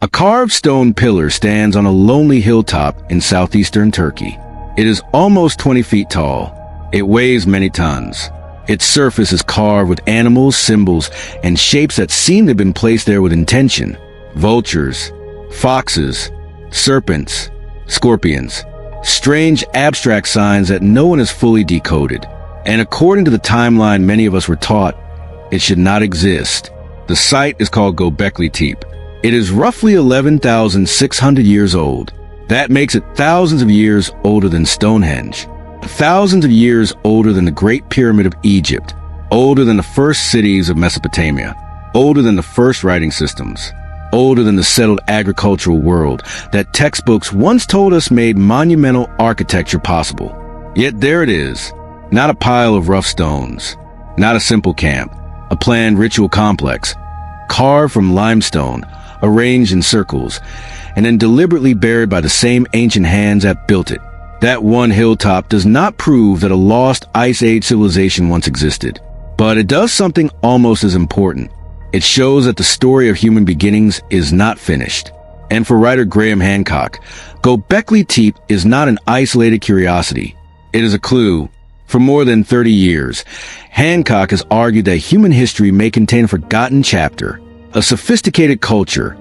A carved stone pillar stands on a lonely hilltop in southeastern Turkey. It is almost 20 feet tall. It weighs many tons. Its surface is carved with animals, symbols, and shapes that seem to have been placed there with intention. Vultures, foxes, serpents, scorpions. Strange abstract signs that no one has fully decoded. And according to the timeline many of us were taught, it should not exist. The site is called Gobekli Tepe. It is roughly 11,600 years old. That makes it thousands of years older than Stonehenge. Thousands of years older than the Great Pyramid of Egypt. Older than the first cities of Mesopotamia. Older than the first writing systems. Older than the settled agricultural world that textbooks once told us made monumental architecture possible. Yet there it is, not a pile of rough stones, not a simple camp, a planned ritual complex, carved from limestone, arranged in circles, and then deliberately buried by the same ancient hands that built it. That one hilltop does not prove that a lost Ice Age civilization once existed, but it does something almost as important. It shows that the story of human beginnings is not finished. And for writer Graham Hancock, Gobekli Tepe is not an isolated curiosity. It is a clue. For more than 30 years, Hancock has argued that human history may contain a forgotten chapter, a sophisticated culture,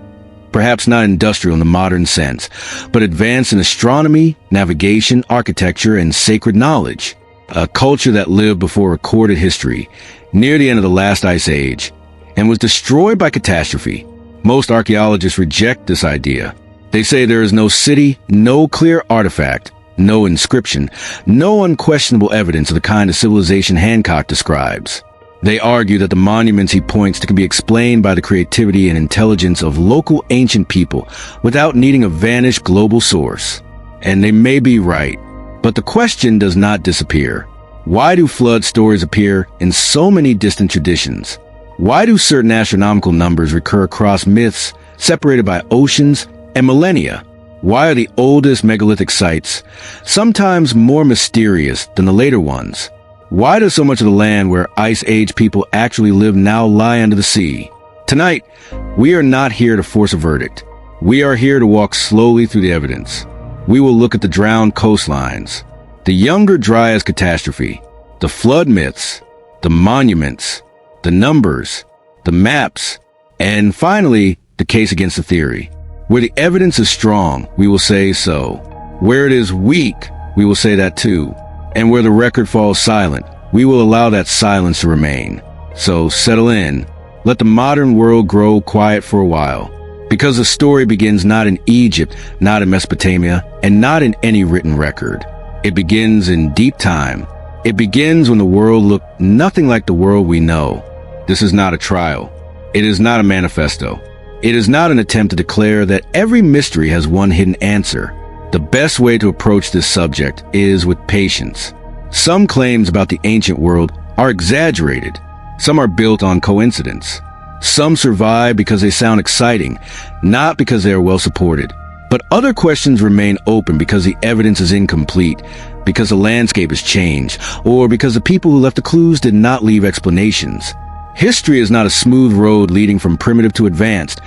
perhaps not industrial in the modern sense, but advanced in astronomy, navigation, architecture, and sacred knowledge. A culture that lived before recorded history, near the end of the last Ice Age, and was destroyed by catastrophe. Most archaeologists reject this idea. They say there is no city, no clear artifact, no inscription, no unquestionable evidence of the kind of civilization Hancock describes. They argue that the monuments he points to can be explained by the creativity and intelligence of local ancient people without needing a vanished global source. And they may be right, but the question does not disappear. Why do flood stories appear in so many distant traditions? Why do certain astronomical numbers recur across myths separated by oceans and millennia? Why are the oldest megalithic sites sometimes more mysterious than the later ones? Why does so much of the land where Ice Age people actually live now lie under the sea? Tonight, we are not here to force a verdict. We are here to walk slowly through the evidence. We will look at the drowned coastlines, the younger Dryas catastrophe, the flood myths, the monuments, the numbers, the maps, and finally, the case against the theory. Where the evidence is strong, we will say so. Where it is weak, we will say that too. And where the record falls silent, we will allow that silence to remain. So settle in. Let the modern world grow quiet for a while. Because the story begins not in Egypt, not in Mesopotamia, and not in any written record. It begins in deep time. It begins when the world looked nothing like the world we know. This is not a trial. It is not a manifesto. It is not an attempt to declare that every mystery has one hidden answer. The best way to approach this subject is with patience. Some claims about the ancient world are exaggerated. Some are built on coincidence. Some survive because they sound exciting, not because they are well supported. But other questions remain open because the evidence is incomplete, because the landscape has changed, or because the people who left the clues did not leave explanations. History is not a smooth road leading from primitive to advanced,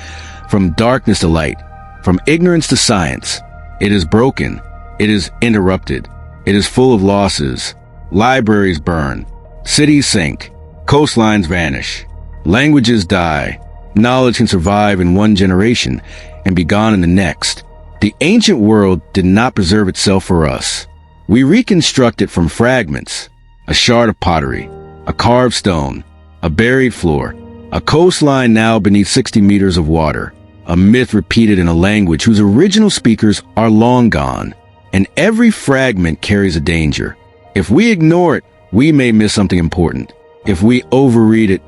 from darkness to light, from ignorance to science. It is broken. It is interrupted. It is full of losses. Libraries burn. Cities sink. Coastlines vanish. Languages die. Knowledge can survive in one generation and be gone in the next. The ancient world did not preserve itself for us. We reconstruct it from fragments. A shard of pottery. A carved stone. A buried floor. A coastline now beneath 60 meters of water. A myth repeated in a language whose original speakers are long gone. And every fragment carries a danger. If we ignore it, we may miss something important. If we overread it,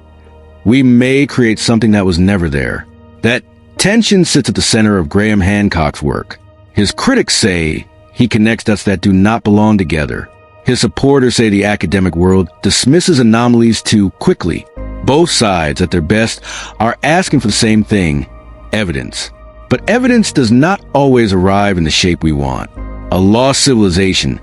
we may create something that was never there. That tension sits at the center of Graham Hancock's work. His critics say he connects dots that do not belong together. His supporters say the academic world dismisses anomalies too quickly. Both sides, at their best, are asking for the same thing: evidence. But evidence does not always arrive in the shape we want. A lost civilization,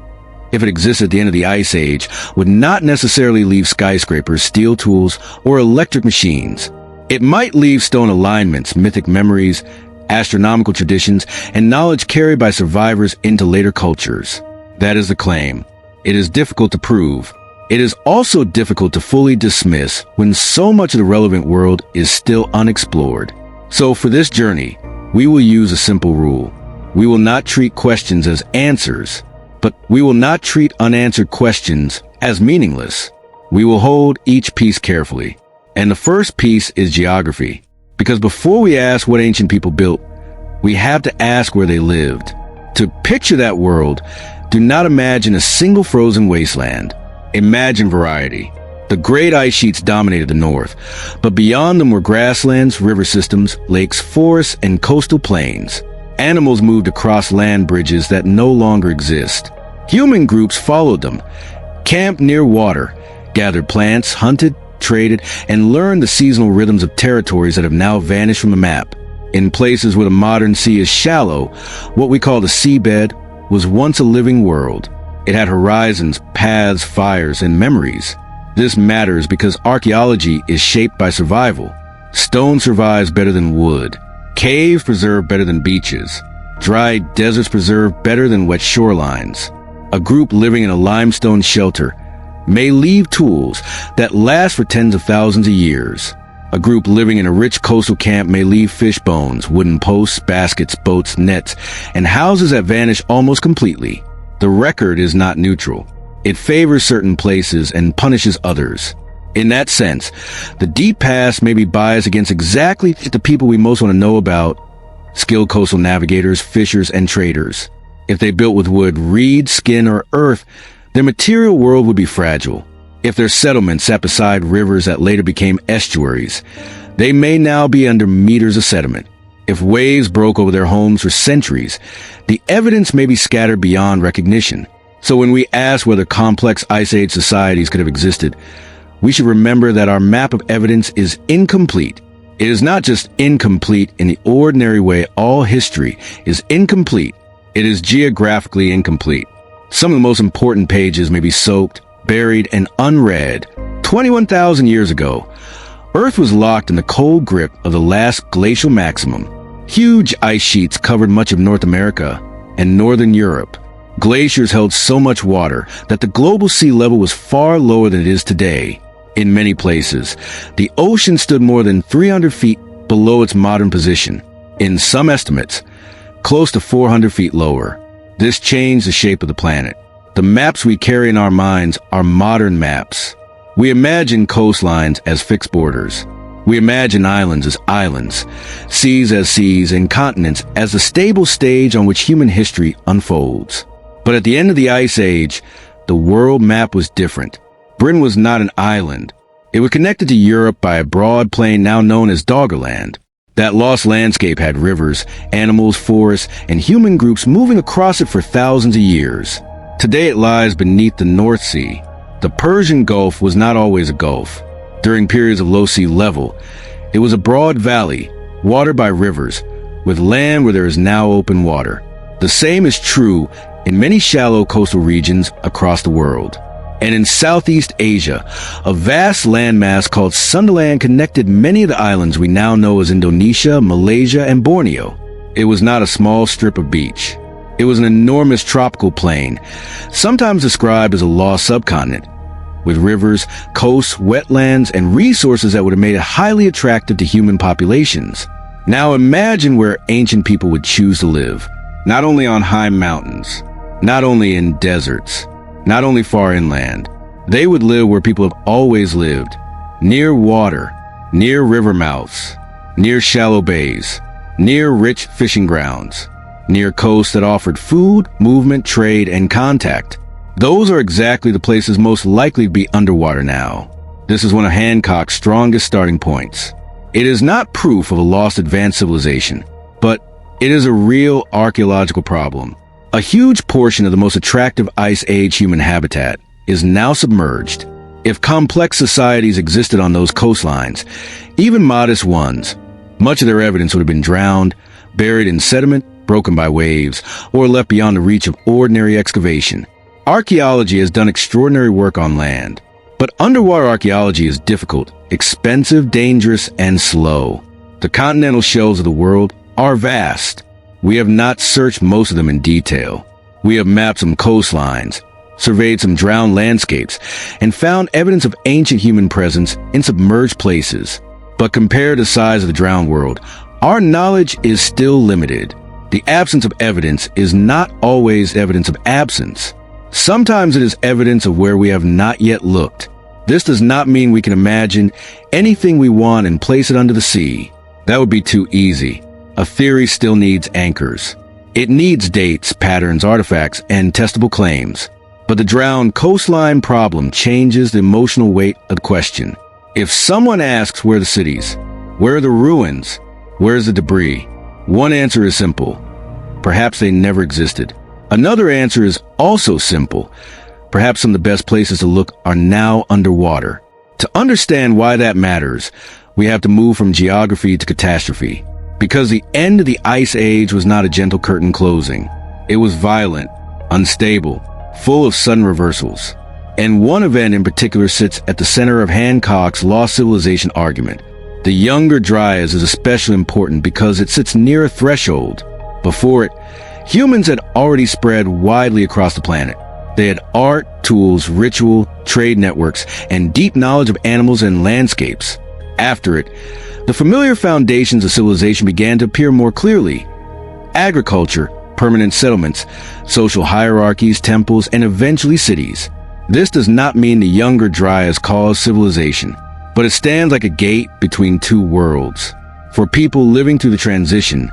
if it exists at the end of the Ice Age, would not necessarily leave skyscrapers, steel tools, or electric machines. It might leave stone alignments, mythic memories, astronomical traditions, and knowledge carried by survivors into later cultures. That is the claim. It is difficult to prove. It is also difficult to fully dismiss when so much of the relevant world is still unexplored. So for this journey, we will use a simple rule. We will not treat questions as answers, but we will not treat unanswered questions as meaningless. We will hold each piece carefully. And the first piece is geography. Because before we ask what ancient people built, we have to ask where they lived. To picture that world, do not imagine a single frozen wasteland. Imagine variety. The great ice sheets dominated the north, but beyond them were grasslands, river systems, lakes, forests, and coastal plains. Animals moved across land bridges that no longer exist. Human groups followed them, camped near water, gathered plants, hunted, traded, and learned the seasonal rhythms of territories that have now vanished from the map. In places where the modern sea is shallow, what we call the seabed was once a living world. It had horizons, paths, fires, and memories. This matters because archaeology is shaped by survival. Stone survives better than wood. Caves preserve better than beaches. Dry deserts preserve better than wet shorelines. A group living in a limestone shelter may leave tools that last for tens of thousands of years. A group living in a rich coastal camp may leave fish bones, wooden posts, baskets, boats, nets, and houses that vanish almost completely. The record is not neutral. It favors certain places and punishes others. In that sense, the deep past may be biased against exactly the people we most want to know about: skilled coastal navigators, fishers, and traders. If they built with wood, reed, skin, or earth, their material world would be fragile. If their settlements sat beside rivers that later became estuaries, they may now be under meters of sediment. If waves broke over their homes for centuries, the evidence may be scattered beyond recognition. So when we ask whether complex Ice Age societies could have existed, we should remember that our map of evidence is incomplete. It is not just incomplete in the ordinary way all history is incomplete. It is geographically incomplete. Some of the most important pages may be soaked, buried, and unread. 21,000 years ago, Earth was locked in the cold grip of the last glacial maximum. Huge ice sheets covered much of North America and northern Europe. Glaciers held so much water that the global sea level was far lower than it is today. In many places, the ocean stood more than 300 feet below its modern position. In some estimates, close to 400 feet lower. This changed the shape of the planet. The maps we carry in our minds are modern maps. We imagine coastlines as fixed borders. We imagine islands as islands, seas as seas, and continents as the stable stage on which human history unfolds. But at the end of the Ice Age, the world map was different. Britain was not an island. It was connected to Europe by a broad plain now known as Doggerland. That lost landscape had rivers, animals, forests, and human groups moving across it for thousands of years. Today it lies beneath the North Sea. The Persian Gulf was not always a gulf. During periods of low sea level, it was a broad valley, watered by rivers, with land where there is now open water. The same is true in many shallow coastal regions across the world. And in Southeast Asia, a vast landmass called Sundaland connected many of the islands we now know as Indonesia, Malaysia, and Borneo. It was not a small strip of beach. It was an enormous tropical plain, sometimes described as a lost subcontinent, with rivers, coasts, wetlands, and resources that would have made it highly attractive to human populations. Now imagine where ancient people would choose to live, not only on high mountains, not only in deserts, not only far inland. They would live where people have always lived, near water, near river mouths, near shallow bays, near rich fishing grounds, near coasts that offered food, movement, trade, and contact. Those are exactly the places most likely to be underwater now. This is one of Hancock's strongest starting points. It is not proof of a lost advanced civilization, but it is a real archaeological problem. A huge portion of the most attractive Ice Age human habitat is now submerged. If complex societies existed on those coastlines, even modest ones, much of their evidence would have been drowned, buried in sediment, broken by waves, or left beyond the reach of ordinary excavation. Archaeology has done extraordinary work on land, but underwater archaeology is difficult, expensive, dangerous, and slow. The continental shelves of the world are vast. We have not searched most of them in detail. We have mapped some coastlines, surveyed some drowned landscapes, and found evidence of ancient human presence in submerged places. But compared to the size of the drowned world, our knowledge is still limited. The absence of evidence is not always evidence of absence. Sometimes it is evidence of where we have not yet looked. This does not mean we can imagine anything we want and place it under the sea. That would be too easy. A theory still needs anchors. It needs dates, patterns, artifacts, and testable claims. But the drowned coastline problem changes the emotional weight of the question. If someone asks where are the cities, where are the ruins, where is the debris, one answer is simple. Perhaps they never existed. Another answer is also simple. Perhaps some of the best places to look are now underwater. To understand why that matters, we have to move from geography to catastrophe. Because the end of the Ice Age was not a gentle curtain closing. It was violent, unstable, full of sudden reversals. And one event in particular sits at the center of Hancock's lost civilization argument. The younger Dryas is especially important because it sits near a threshold. Before it, humans had already spread widely across the planet. They had art, tools, ritual, trade networks, and deep knowledge of animals and landscapes. After it, the familiar foundations of civilization began to appear more clearly. Agriculture, permanent settlements, social hierarchies, temples, and eventually cities. This does not mean the younger Dryas caused civilization, but it stands like a gate between two worlds. For people living through the transition,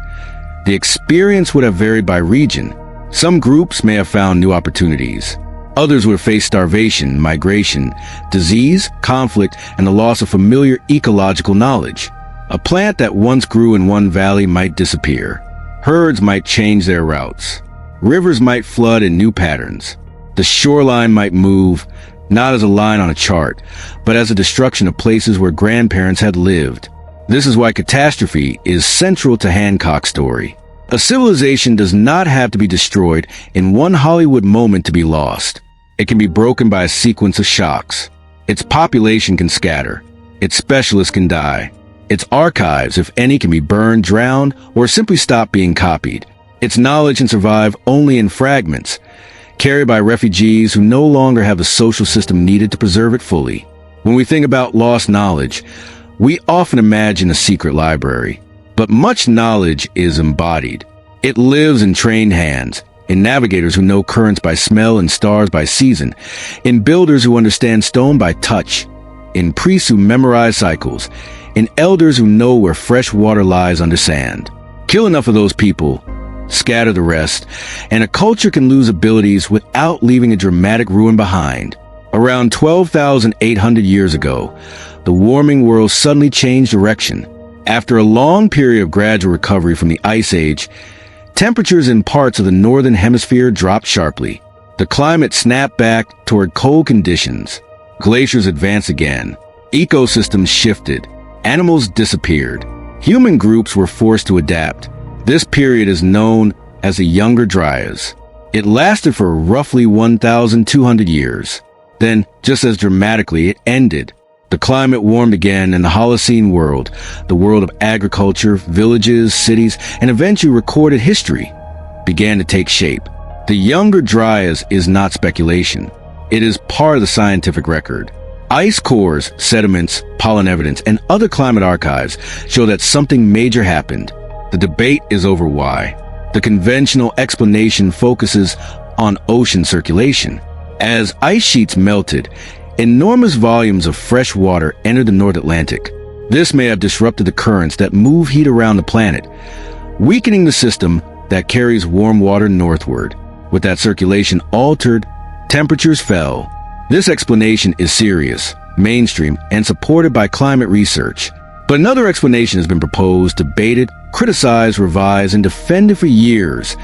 the experience would have varied by region. Some groups may have found new opportunities. Others would have faced starvation, migration, disease, conflict, and the loss of familiar ecological knowledge. A plant that once grew in one valley might disappear. Herds might change their routes. Rivers might flood in new patterns. The shoreline might move, not as a line on a chart, but as a destruction of places where grandparents had lived. This is why catastrophe is central to Hancock's story. A civilization does not have to be destroyed in one Hollywood moment to be lost. It can be broken by a sequence of shocks. Its population can scatter. Its specialists can die. Its archives, if any, can be burned, drowned, or simply stop being copied. Its knowledge can survive only in fragments, carried by refugees who no longer have the social system needed to preserve it fully. When we think about lost knowledge, we often imagine a secret library. But much knowledge is embodied. It lives in trained hands, in navigators who know currents by smell and stars by season, in builders who understand stone by touch, in priests who memorize cycles, in elders who know where fresh water lies under sand. Kill enough of those people, scatter the rest, and a culture can lose abilities without leaving a dramatic ruin behind. Around 12,800 years ago, the warming world suddenly changed direction. After a long period of gradual recovery from the Ice Age, temperatures in parts of the northern hemisphere dropped sharply. The climate snapped back toward cold conditions. Glaciers advanced again. Ecosystems shifted. Animals disappeared. Human groups were forced to adapt. This period is known as the Younger Dryas. It lasted for roughly 1,200 years. Then, just as dramatically, it ended. The climate warmed again and the Holocene world, the world of agriculture, villages, cities, and eventually recorded history, began to take shape. The Younger Dryas is not speculation. It is part of the scientific record. Ice cores, sediments, pollen evidence, and other climate archives show that something major happened. The debate is over why. The conventional explanation focuses on ocean circulation. As ice sheets melted, enormous volumes of fresh water entered the North Atlantic. This may have disrupted the currents that move heat around the planet, weakening the system that carries warm water northward. With that circulation altered, temperatures fell. This explanation is serious, mainstream, and supported by climate research. But another explanation has been proposed, debated, criticized, revised, and defended for years: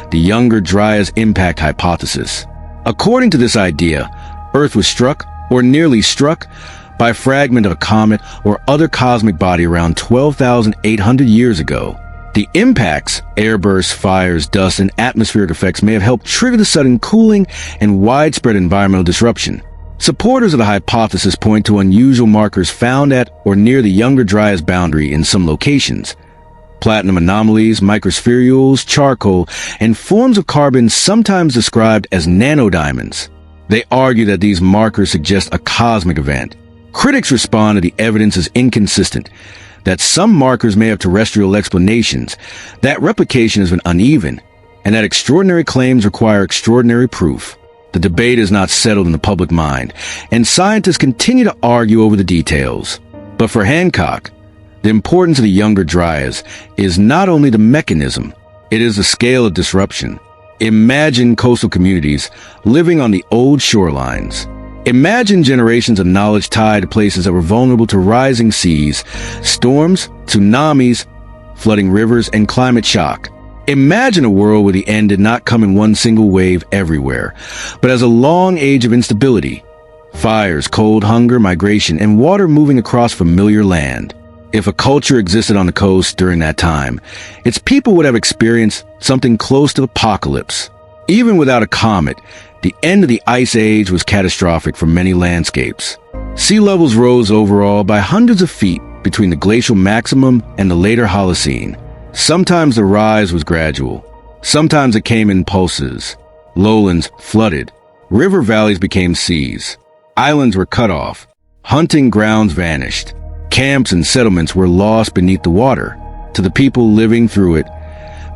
the Younger Dryas impact hypothesis. According to this idea, Earth was struck, or nearly struck, by a fragment of a comet or other cosmic body around 12,800 years ago. The impacts, airbursts, fires, dust, and atmospheric effects may have helped trigger the sudden cooling and widespread environmental disruption. Supporters of the hypothesis point to unusual markers found at or near the Younger Dryas boundary in some locations. platinum anomalies, microspherules, charcoal, and forms of carbon sometimes described as nanodiamonds. They argue that these markers suggest a cosmic event. Critics respond that the evidence is inconsistent, that some markers may have terrestrial explanations, that replication has been uneven, and that extraordinary claims require extraordinary proof. The debate is not settled in the public mind, and scientists continue to argue over the details. But for Hancock, the importance of the younger Dryas is not only the mechanism, it is the scale of disruption. Imagine coastal communities living on the old shorelines. Imagine generations of knowledge tied to places that were vulnerable to rising seas, storms, tsunamis, flooding rivers, and climate shock. Imagine a world where the end did not come in one single wave everywhere, but as a long age of instability. Fires, cold, hunger, migration, and water moving across familiar land. If a culture existed on the coast during that time, its people would have experienced something close to apocalypse. Even without a comet, the end of the Ice Age was catastrophic for many landscapes. Sea levels rose overall by hundreds of feet between the glacial maximum and the later Holocene. Sometimes the rise was gradual. Sometimes it came in pulses. Lowlands flooded. River valleys became seas. Islands were cut off. Hunting grounds vanished. Camps and settlements were lost beneath the water. To the people living through it,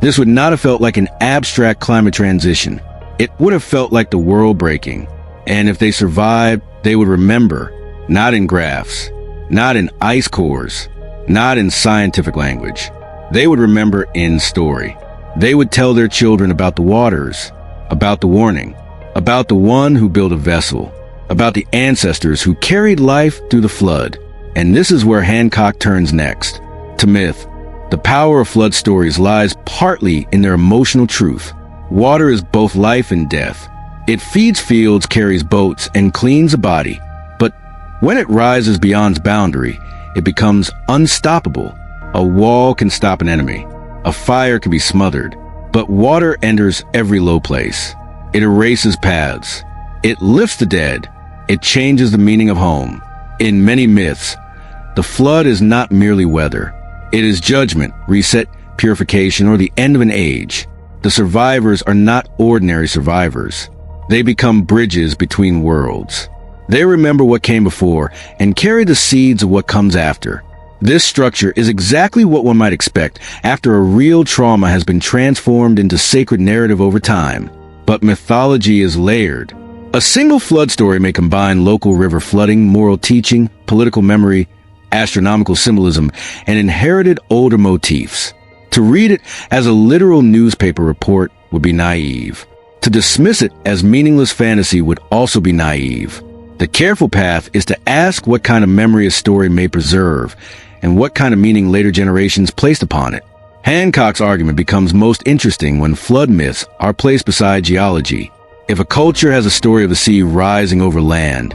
this would not have felt like an abstract climate transition. It would have felt like the world breaking. And if they survived, they would remember, not in graphs, not in ice cores, not in scientific language. They would remember in story. They would tell their children about the waters, about the warning, about the one who built a vessel, about the ancestors who carried life through the flood. And this is where Hancock turns next, to myth. The power of flood stories lies partly in their emotional truth. Water is both life and death. It feeds fields, carries boats, and cleans a body. But when it rises beyond its boundary, it becomes unstoppable. A wall can stop an enemy. A fire can be smothered. But water enters every low place. It erases paths. It lifts the dead. It changes the meaning of home. In many myths, the flood is not merely weather. It is judgment, reset, purification, or the end of an age. The survivors are not ordinary survivors. They become bridges between worlds. They remember what came before and carry the seeds of what comes after. This structure is exactly what one might expect after a real trauma has been transformed into sacred narrative over time. But mythology is layered. A single flood story may combine local river flooding, moral teaching, political memory, astronomical symbolism, and inherited older motifs. To read it as a literal newspaper report would be naive. To dismiss it as meaningless fantasy would also be naive. The careful path is to ask what kind of memory a story may preserve, and what kind of meaning later generations placed upon it. Hancock's argument becomes most interesting when flood myths are placed beside geology. If a culture has a story of the sea rising over land,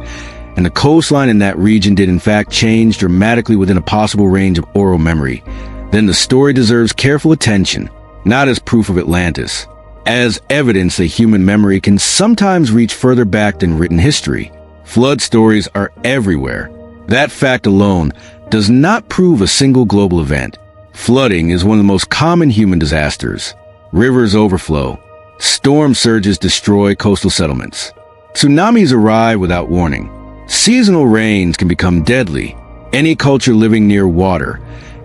and the coastline in that region did in fact change dramatically within a possible range of oral memory, then the story deserves careful attention, not as proof of Atlantis, as evidence that human memory can sometimes reach further back than written history. Flood stories are everywhere. That fact alone does not prove a single global event. Flooding is one of the most common human disasters. Rivers overflow. Storm surges destroy coastal settlements. Tsunamis arrive without warning. Seasonal rains can become deadly. Any culture living near water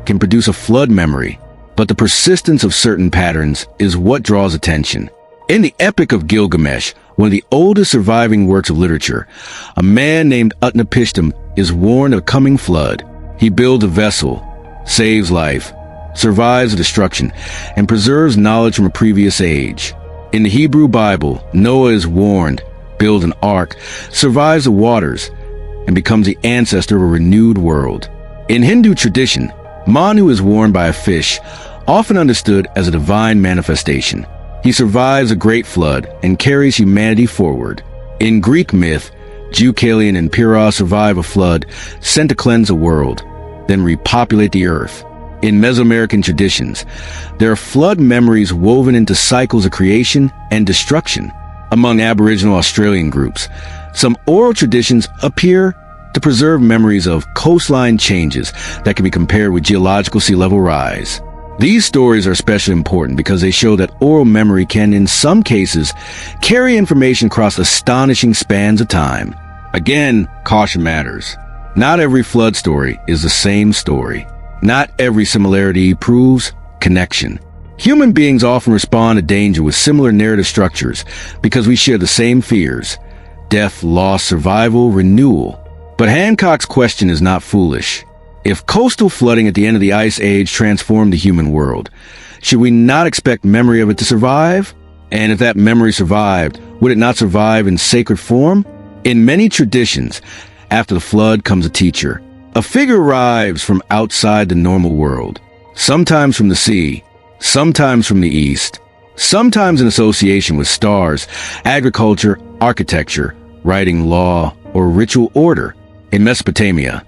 can produce a flood memory, but the persistence of certain patterns is what draws attention. In the Epic of Gilgamesh, one of the oldest surviving works of literature, a man named Utnapishtim is warned of a coming flood. He builds a vessel, saves life, survives the destruction, and preserves knowledge from a previous age. In the Hebrew Bible, Noah is warned, builds an ark, survives the waters, and becomes the ancestor of a renewed world. In Hindu tradition, Manu is warned by a fish, often understood as a divine manifestation. He survives a great flood and carries humanity forward. In Greek myth, Deucalion and Pyrrha survive a flood sent to cleanse the world, then repopulate the earth. In Mesoamerican traditions, there are flood memories woven into cycles of creation and destruction. Among Aboriginal Australian groups, some oral traditions appear to preserve memories of coastline changes that can be compared with geological sea level rise. These stories are especially important because they show that oral memory can, in some cases, carry information across astonishing spans of time. Again, caution matters. Not every flood story is the same story. Not every similarity proves connection. Human beings often respond to danger with similar narrative structures because we share the same fears: death, loss, survival, renewal. But Hancock's question is not foolish. If coastal flooding at the end of the Ice Age transformed the human world, should we not expect memory of it to survive? And if that memory survived, would it not survive in sacred form? In many traditions, after the flood comes a teacher. A figure arrives from outside the normal world, sometimes from the sea, sometimes from the east, sometimes in association with stars, agriculture, architecture, writing, law, or ritual order. In Mesopotamia,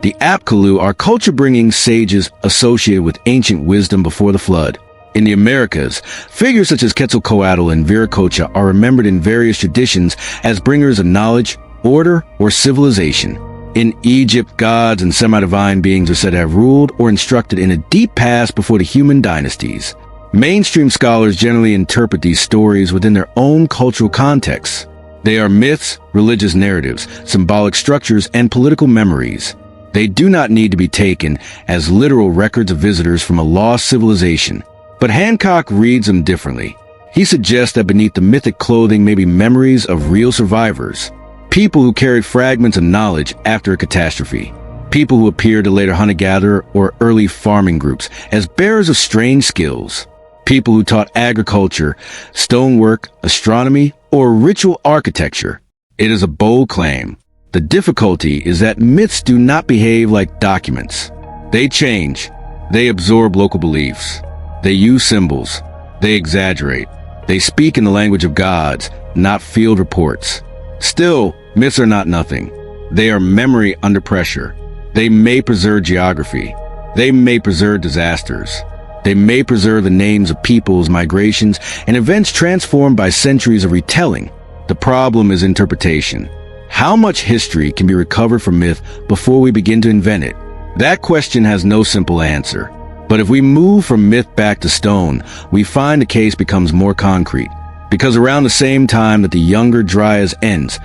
the Apkallu are culture-bringing sages associated with ancient wisdom before the flood. In the Americas, figures such as Quetzalcoatl and Viracocha are remembered in various traditions as bringers of knowledge, order, or civilization. In Egypt, gods and semi-divine beings are said to have ruled or instructed in a deep past before the human dynasties. Mainstream scholars generally interpret these stories within their own cultural contexts. They are myths, religious narratives, symbolic structures, and political memories. They do not need to be taken as literal records of visitors from a lost civilization. But Hancock reads them differently. He suggests that beneath the mythic clothing may be memories of real survivors. People who carried fragments of knowledge after a catastrophe. People who appeared to later hunter-gatherer or early farming groups as bearers of strange skills. People who taught agriculture, stonework, astronomy, or ritual architecture. It is a bold claim. The difficulty is that myths do not behave like documents. They change. They absorb local beliefs. They use symbols. They exaggerate. They speak in the language of gods, not field reports. Still, myths are not nothing. They are memory under pressure. They may preserve geography. They may preserve disasters. They may preserve the names of peoples, migrations, and events transformed by centuries of retelling. The problem is interpretation. How much history can be recovered from myth before we begin to invent it? That question has no simple answer. But if we move from myth back to stone, we find the case becomes more concrete. Because around the same time that the younger Dryas ends,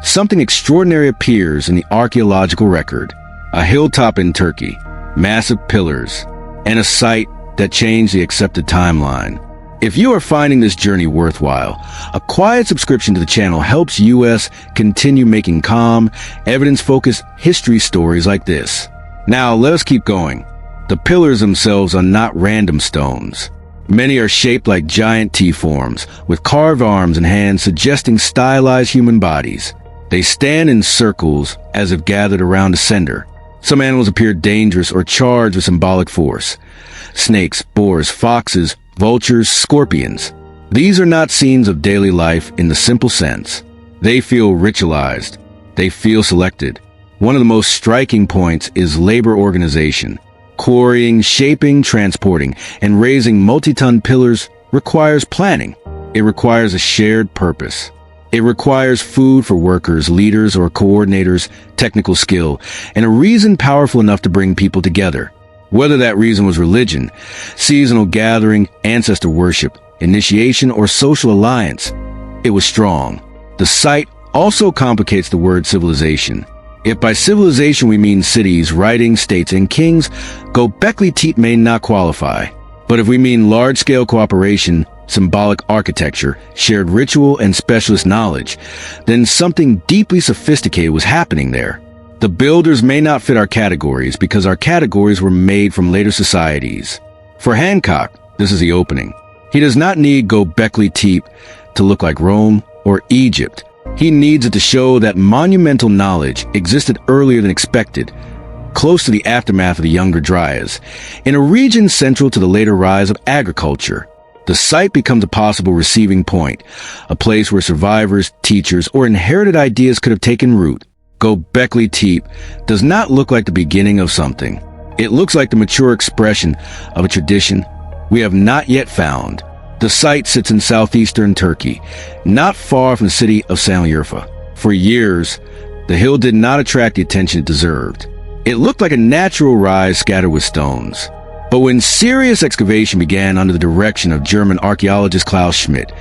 something extraordinary appears in the archaeological record. A hilltop in Turkey, massive pillars, and a site that changed the accepted timeline. If you are finding this journey worthwhile, a quiet subscription to the channel helps us continue making calm, evidence-focused history stories like this. Now, let us keep going. The pillars themselves are not random stones. Many are shaped like giant T-forms, with carved arms and hands suggesting stylized human bodies. They stand in circles as if gathered around a center. Some animals appear dangerous or charged with symbolic force. Snakes, boars, foxes, vultures, scorpions. These are not scenes of daily life in the simple sense. They feel ritualized. They feel selected. One of the most striking points is labor organization. Quarrying, shaping, transporting, and raising multi-ton pillars requires planning. It requires a shared purpose. It requires food for workers, leaders, or coordinators, technical skill, and a reason powerful enough to bring people together. Whether that reason was religion, seasonal gathering, ancestor worship, initiation, or social alliance, it was strong. The site also complicates the word civilization. If by civilization we mean cities, writing, states, and kings, Gobekli Tepe may not qualify. But if we mean large-scale cooperation, symbolic architecture, shared ritual, and specialist knowledge, then something deeply sophisticated was happening there. The builders may not fit our categories because our categories were made from later societies. For Hancock, this is the opening. He does not need Gobekli Tepe to look like Rome or Egypt. He needs it to show that monumental knowledge existed earlier than expected, close to the aftermath of the Younger Dryas, in a region central to the later rise of agriculture. The site becomes a possible receiving point, a place where survivors, teachers, or inherited ideas could have taken root. Gobekli Tepe does not look like the beginning of something. It looks like the mature expression of a tradition we have not yet found. The site sits in southeastern Turkey, not far from the city of Sanliurfa. For years, the hill did not attract the attention it deserved. It looked like a natural rise scattered with stones. But when serious excavation began under the direction of German archaeologist Klaus Schmidt,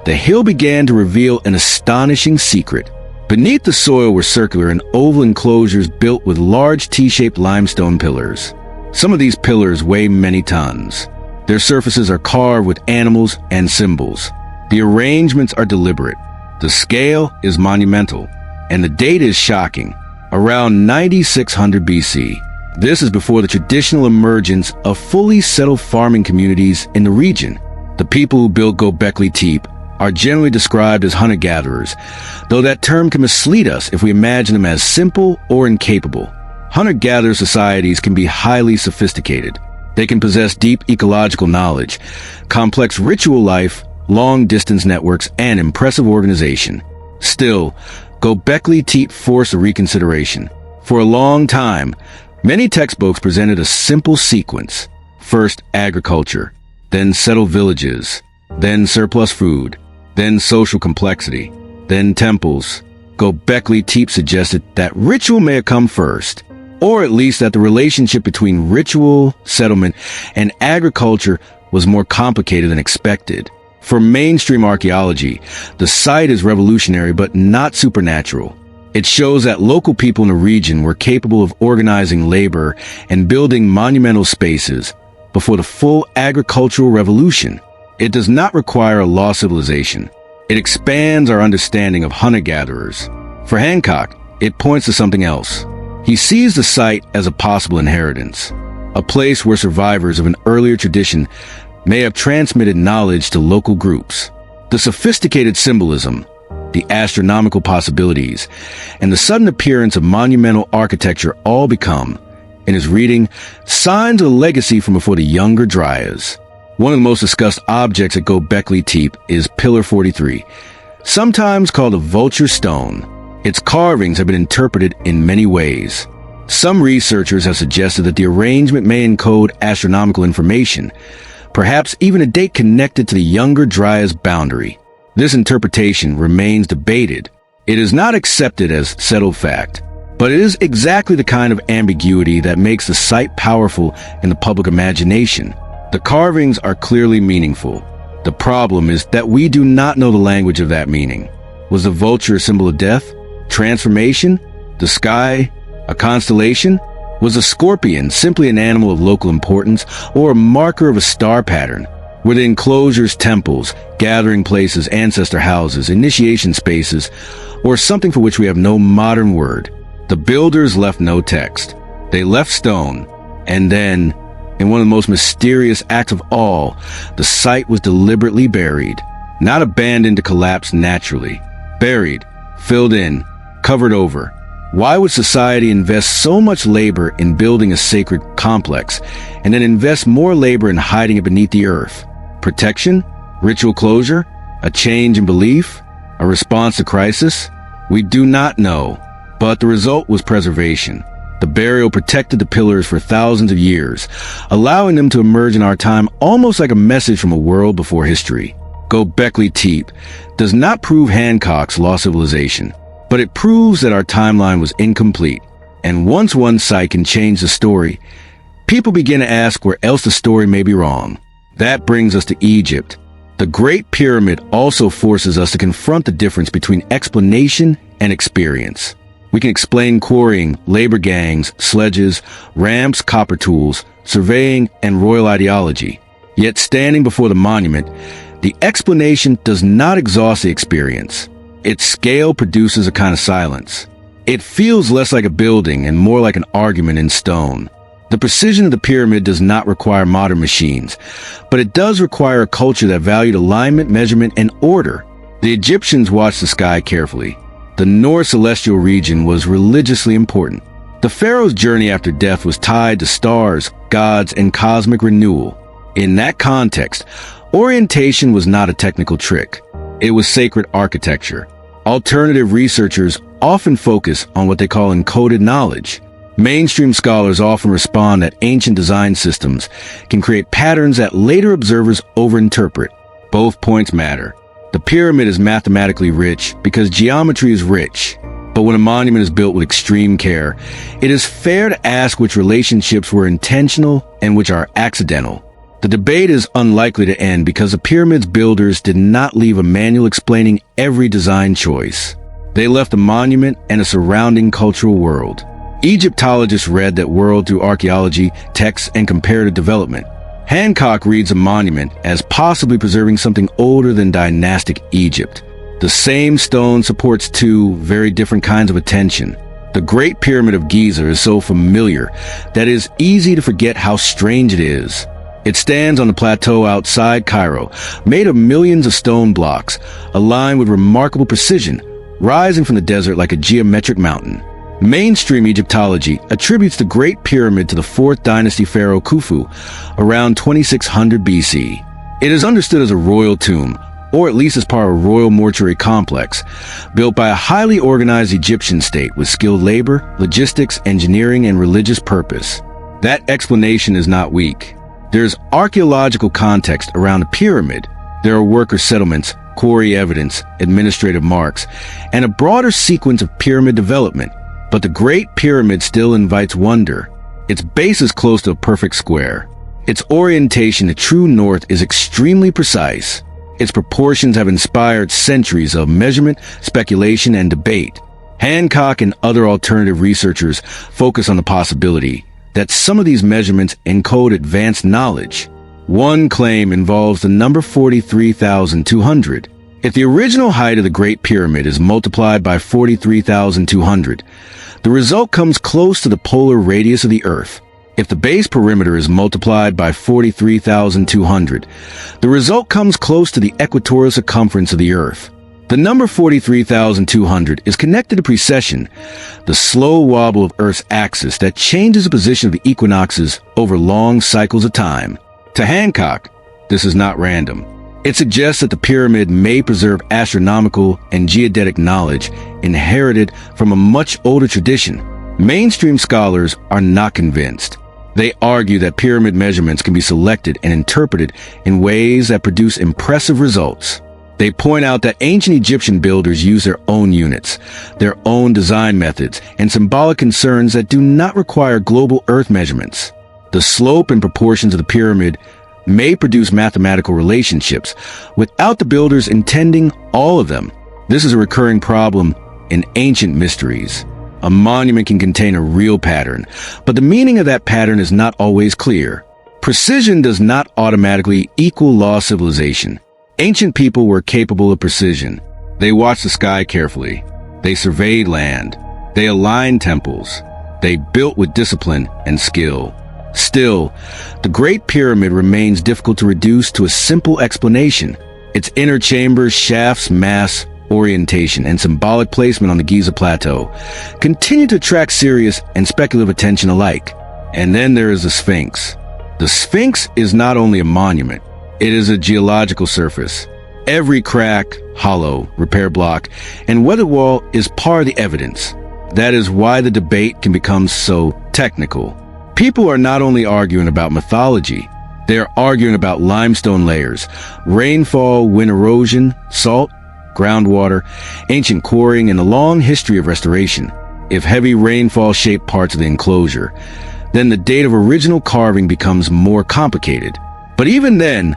the hill began to reveal an astonishing secret. Beneath the soil were circular and oval enclosures built with large T-shaped limestone pillars. Some of these pillars weigh many tons. Their surfaces are carved with animals and symbols. The arrangements are deliberate. The scale is monumental, and the date is shocking. Around 9600 BC. This is before the traditional emergence of fully settled farming communities in the region. The people who built Gobekli Tepe are generally described as hunter-gatherers, though that term can mislead us if we imagine them as simple or incapable. Hunter-gatherer societies can be highly sophisticated. They can possess deep ecological knowledge, complex ritual life, long-distance networks, and impressive organization. Still, Gobekli Tepe forced a reconsideration. For a long time, many textbooks presented a simple sequence. First, agriculture, then settled villages, then surplus food, then social complexity, then temples. Gobekli Tepe suggested that ritual may have come first, or at least that the relationship between ritual, settlement, and agriculture was more complicated than expected. For mainstream archaeology, the site is revolutionary but not supernatural. It shows that local people in the region were capable of organizing labor and building monumental spaces before the full agricultural revolution. It does not require a lost civilization. It expands our understanding of hunter-gatherers. For Hancock, it points to something else. He sees the site as a possible inheritance, a place where survivors of an earlier tradition may have transmitted knowledge to local groups. The sophisticated symbolism, the astronomical possibilities, and the sudden appearance of monumental architecture all become, in his reading, signs of a legacy from before the younger Dryas. One of the most discussed objects at Gobekli Tepe is Pillar 43, sometimes called a vulture stone. Its carvings have been interpreted in many ways. Some researchers have suggested that the arrangement may encode astronomical information, perhaps even a date connected to the younger Dryas boundary. This interpretation remains debated. It is not accepted as settled fact, but it is exactly the kind of ambiguity that makes the site powerful in the public imagination. The carvings are clearly meaningful. The problem is that we do not know the language of that meaning. Was the vulture a symbol of death? Transformation? The sky? A constellation? Was the scorpion simply an animal of local importance or a marker of a star pattern? Were the enclosures temples, gathering places, ancestor houses, initiation spaces, or something for which we have no modern word? The builders left no text. They left stone, and then, in one of the most mysterious acts of all, the site was deliberately buried. Not abandoned to collapse naturally. Buried, filled in, covered over. Why would society invest so much labor in building a sacred complex and then invest more labor in hiding it beneath the earth? Protection? Ritual closure? A change in belief? A response to crisis? We do not know, but the result was preservation. The burial protected the pillars for thousands of years, allowing them to emerge in our time almost like a message from a world before history. Gobekli Tepe does not prove Hancock's lost civilization, but it proves that our timeline was incomplete. And once one site can change the story, people begin to ask where else the story may be wrong. That brings us to Egypt. The Great Pyramid also forces us to confront the difference between explanation and experience. We can explain quarrying, labor gangs, sledges, ramps, copper tools, surveying, and royal ideology. Yet standing before the monument, the explanation does not exhaust the experience. Its scale produces a kind of silence. It feels less like a building and more like an argument in stone. The precision of the pyramid does not require modern machines, but it does require a culture that valued alignment, measurement, and order. The Egyptians watched the sky carefully. The North celestial region was religiously important. The pharaoh's journey after death was tied to stars, gods, and cosmic renewal. In that context, orientation was not a technical trick. It was sacred architecture. Alternative researchers often focus on what they call encoded knowledge. Mainstream scholars often respond that ancient design systems can create patterns that later observers overinterpret. Both points matter. The pyramid is mathematically rich because geometry is rich. But when a monument is built with extreme care, it is fair to ask which relationships were intentional and which are accidental. The debate is unlikely to end because the pyramid's builders did not leave a manual explaining every design choice. They left the monument and a surrounding cultural world. Egyptologists read that world through archaeology, texts, and comparative development. Hancock reads a monument as possibly preserving something older than dynastic Egypt. The same stone supports two very different kinds of attention. The Great Pyramid of Giza is so familiar that it is easy to forget how strange it is. It stands on the plateau outside Cairo, made of millions of stone blocks, aligned with remarkable precision, rising from the desert like a geometric mountain. Mainstream Egyptology attributes the Great Pyramid to the 4th dynasty pharaoh Khufu around 2600 BC. It is understood as a royal tomb, or at least as part of a royal mortuary complex, built by a highly organized Egyptian state with skilled labor, logistics, engineering, and religious purpose. That explanation is not weak. There's archaeological context around the pyramid. There are worker settlements, quarry evidence, administrative marks, and a broader sequence of pyramid development. But the Great Pyramid still invites wonder. Its base is close to a perfect square. Its orientation to true north is extremely precise. Its proportions have inspired centuries of measurement, speculation, and debate. Hancock and other alternative researchers focus on the possibility that some of these measurements encode advanced knowledge. One claim involves the number 43,200. If the original height of the Great Pyramid is multiplied by 43,200, the result comes close to the polar radius of the Earth. If the base perimeter is multiplied by 43,200, the result comes close to the equatorial circumference of the Earth. The number 43,200 is connected to precession, the slow wobble of Earth's axis that changes the position of the equinoxes over long cycles of time. To Hancock, this is not random. It suggests that the pyramid may preserve astronomical and geodetic knowledge inherited from a much older tradition. Mainstream scholars are not convinced. They argue that pyramid measurements can be selected and interpreted in ways that produce impressive results. They point out that ancient Egyptian builders used their own units, their own design methods, and symbolic concerns that do not require global Earth measurements. The slope and proportions of the pyramid may produce mathematical relationships without the builders intending all of them. This is a recurring problem in ancient mysteries. A monument can contain a real pattern, but the meaning of that pattern is not always clear. Precision does not automatically equal law of civilization. Ancient people were capable of precision. They watched the sky carefully. They surveyed land. They aligned temples. They built with discipline and skill. Still, the Great Pyramid remains difficult to reduce to a simple explanation. Its inner chambers, shafts, mass, orientation, and symbolic placement on the Giza Plateau continue to attract serious and speculative attention alike. And then there is the Sphinx. The Sphinx is not only a monument, it is a geological surface. Every crack, hollow, repair block, and weathered wall is part of the evidence. That is why the debate can become so technical. People are not only arguing about mythology, they are arguing about limestone layers, rainfall, wind erosion, salt, groundwater, ancient quarrying, and a long history of restoration. If heavy rainfall shaped parts of the enclosure, then the date of original carving becomes more complicated. But even then,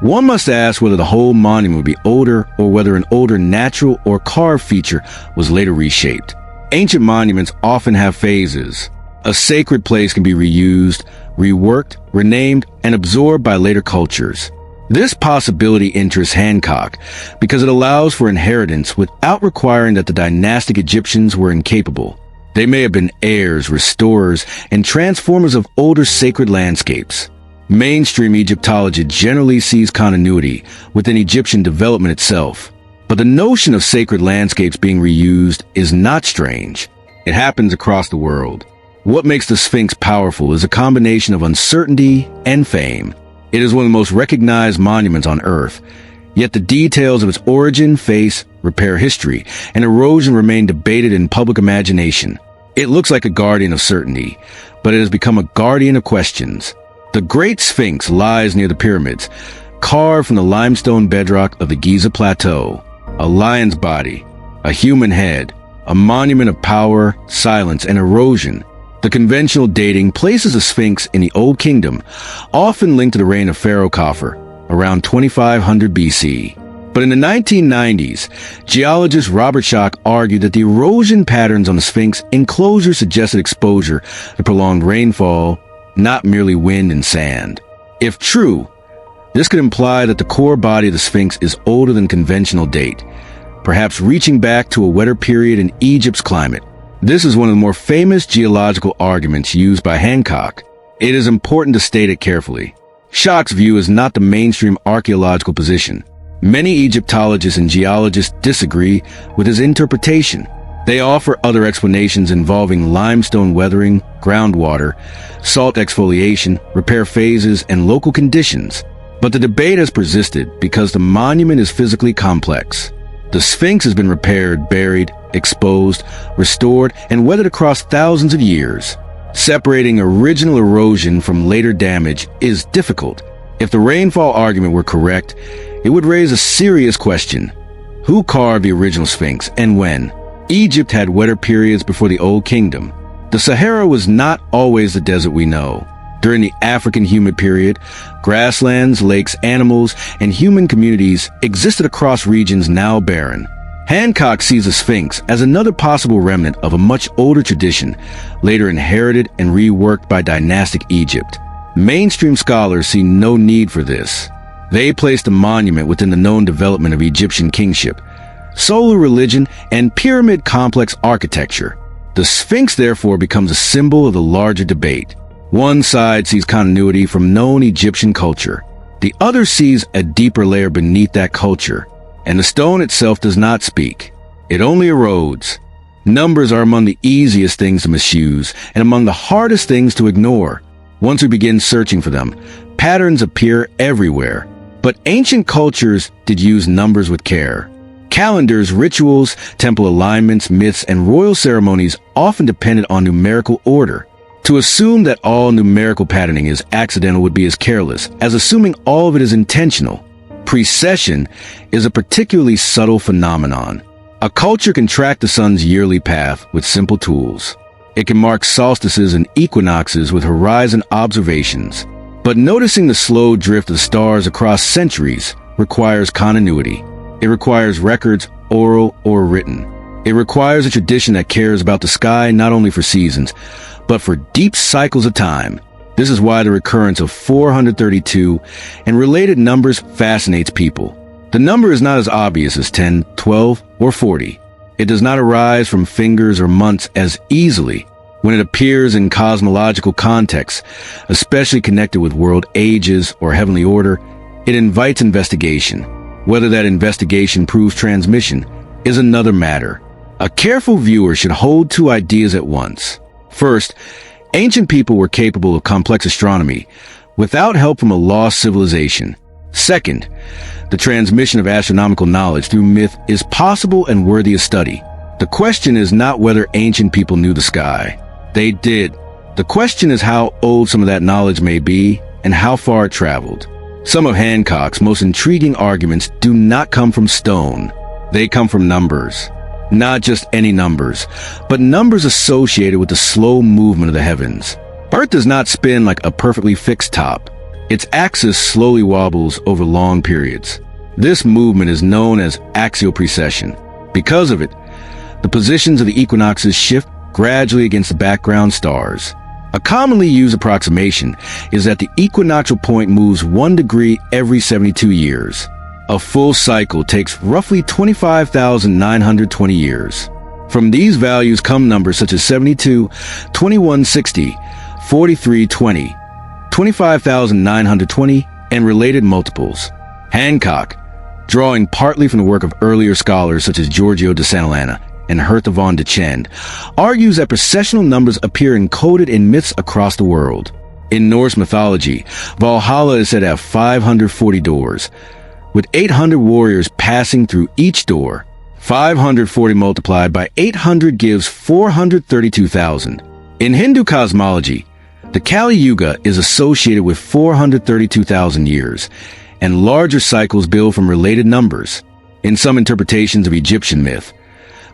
one must ask whether the whole monument would be older or whether an older natural or carved feature was later reshaped. Ancient monuments often have phases. A sacred place can be reused, reworked, renamed, and absorbed by later cultures. This possibility interests Hancock because it allows for inheritance without requiring that the dynastic Egyptians were incapable. They may have been heirs, restorers, and transformers of older sacred landscapes. Mainstream Egyptology generally sees continuity within Egyptian development itself. But the notion of sacred landscapes being reused is not strange. It happens across the world. What makes the Sphinx powerful is a combination of uncertainty and fame. It is one of the most recognized monuments on Earth, yet the details of its origin, face, repair history, and erosion remain debated in public imagination. It looks like a guardian of certainty, but it has become a guardian of questions. The Great Sphinx lies near the pyramids, carved from the limestone bedrock of the Giza Plateau. A lion's body, a human head, a monument of power, silence, and erosion. The conventional dating places the Sphinx in the Old Kingdom, often linked to the reign of Pharaoh Khafre, around 2500 BC. But in the 1990s, geologist Robert Schoch argued that the erosion patterns on the Sphinx enclosure suggested exposure to prolonged rainfall, not merely wind and sand. If true, this could imply that the core body of the Sphinx is older than conventional date, perhaps reaching back to a wetter period in Egypt's climate. This is one of the more famous geological arguments used by Hancock. It is important to state it carefully. Schoch's view is not the mainstream archaeological position. Many Egyptologists and geologists disagree with his interpretation. They offer other explanations involving limestone weathering, groundwater, salt exfoliation, repair phases, and local conditions. But the debate has persisted because the monument is physically complex. The Sphinx has been repaired, buried, exposed, restored, and weathered across thousands of years. Separating original erosion from later damage is difficult. If the rainfall argument were correct, it would raise a serious question. Who carved the original Sphinx and when? Egypt had wetter periods before the Old Kingdom. The Sahara was not always the desert we know. During the African humid period, grasslands, lakes, animals, and human communities existed across regions now barren. Hancock sees the Sphinx as another possible remnant of a much older tradition, later inherited and reworked by dynastic Egypt. Mainstream scholars see no need for this. They place the monument within the known development of Egyptian kingship, solar religion, and pyramid complex architecture. The Sphinx therefore becomes a symbol of the larger debate. One side sees continuity from known Egyptian culture. The other sees a deeper layer beneath that culture. And the stone itself does not speak. It only erodes. Numbers are among the easiest things to misuse and among the hardest things to ignore. Once we begin searching for them, patterns appear everywhere. But ancient cultures did use numbers with care. Calendars, rituals, temple alignments, myths, and royal ceremonies often depended on numerical order. To assume that all numerical patterning is accidental would be as careless as assuming all of it is intentional. Precession is a particularly subtle phenomenon. A culture can track the sun's yearly path with simple tools. It can mark solstices and equinoxes with horizon observations. But noticing the slow drift of stars across centuries requires continuity. It requires records, oral or written. It requires a tradition that cares about the sky not only for seasons, but for deep cycles of time. This is why the recurrence of 432 and related numbers fascinates people. The number is not as obvious as 10, 12, or 40. It does not arise from fingers or months as easily. When it appears in cosmological contexts, especially connected with world ages or heavenly order, it invites investigation. Whether that investigation proves transmission is another matter. A careful viewer should hold two ideas at once. First, ancient people were capable of complex astronomy without help from a lost civilization. Second, the transmission of astronomical knowledge through myth is possible and worthy of study. The question is not whether ancient people knew the sky. They did. The question is how old some of that knowledge may be and how far it traveled. Some of Hancock's most intriguing arguments do not come from stone. They come from numbers. Not just any numbers, but numbers associated with the slow movement of the heavens. Earth does not spin like a perfectly fixed top. Its axis slowly wobbles over long periods. This movement is known as axial precession. Because of it, the positions of the equinoxes shift gradually against the background stars. A commonly used approximation is that the equinoctial point moves 1 degree every 72 years. A full cycle takes roughly 25,920 years. From these values come numbers such as 72, 2160, 4320, 25,920, and related multiples. Hancock, drawing partly from the work of earlier scholars such as Giorgio de Santillana and Hertha von Dechend, argues that processional numbers appear encoded in myths across the world. In Norse mythology, Valhalla is said to have 540 doors, with 800 warriors passing through each door. 540 multiplied by 800 gives 432,000. In Hindu cosmology, the Kali Yuga is associated with 432,000 years, and larger cycles build from related numbers. In some interpretations of Egyptian myth,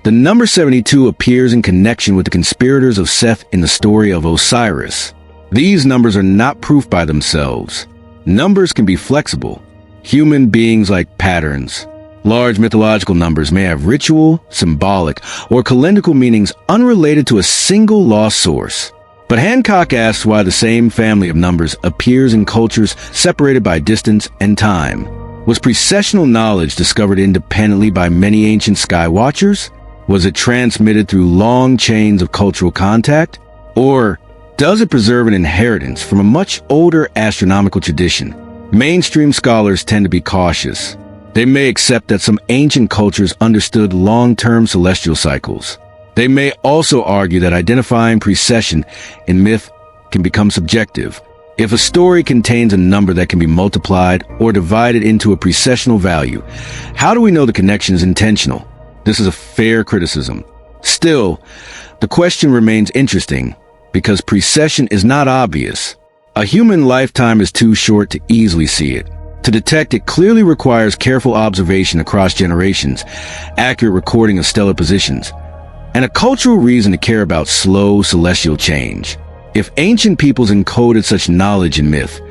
The number 72 appears in connection with the conspirators of Seth in the story of Osiris. These numbers are not proof by themselves. Numbers can be flexible. Human beings like patterns. Large mythological numbers may have ritual, symbolic, or calendrical meanings unrelated to a single lost source. But Hancock asks why the same family of numbers appears in cultures separated by distance and time. Was precessional knowledge discovered independently by many ancient sky watchers? Was it transmitted through long chains of cultural contact? Or does it preserve an inheritance from a much older astronomical tradition? Mainstream scholars tend to be cautious. They may accept that some ancient cultures understood long-term celestial cycles. They may also argue that identifying precession in myth can become subjective. If a story contains a number that can be multiplied or divided into a precessional value, how do we know the connection is intentional? This is a fair criticism. Still, the question remains interesting because precession is not obvious. A human lifetime is too short to easily see it. To detect it clearly requires careful observation across generations, accurate recording of stellar positions, and a cultural reason to care about slow celestial change. If ancient peoples encoded such knowledge in myth,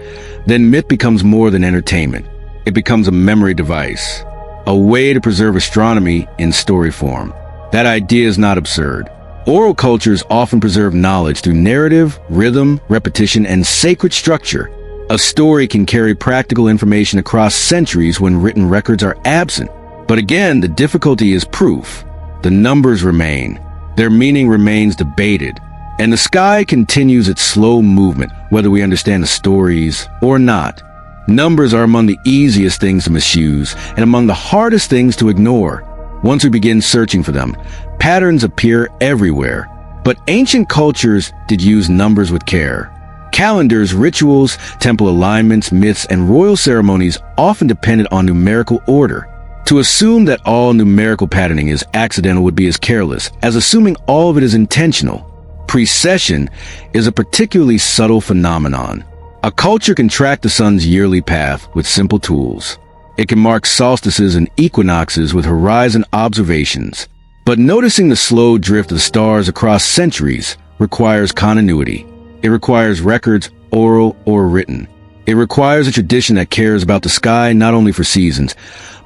then myth becomes more than entertainment. It becomes a memory device, a way to preserve astronomy in story form. That idea is not absurd. Oral cultures often preserve knowledge through narrative, rhythm, repetition, and sacred structure. A story can carry practical information across centuries when written records are absent. But again, the difficulty is proof. The numbers remain. Their meaning remains debated. And the sky continues its slow movement, whether we understand the stories or not. Numbers are among the easiest things to misuse and among the hardest things to ignore. Once we begin searching for them, patterns appear everywhere. But ancient cultures did use numbers with care. Calendars, rituals, temple alignments, myths, and royal ceremonies often depended on numerical order. To assume that all numerical patterning is accidental would be as careless as assuming all of it is intentional. Precession is a particularly subtle phenomenon. A culture can track the sun's yearly path with simple tools. It can mark solstices and equinoxes with horizon observations. But noticing the slow drift of stars across centuries requires continuity. It requires records, oral or written. It requires a tradition that cares about the sky not only for seasons,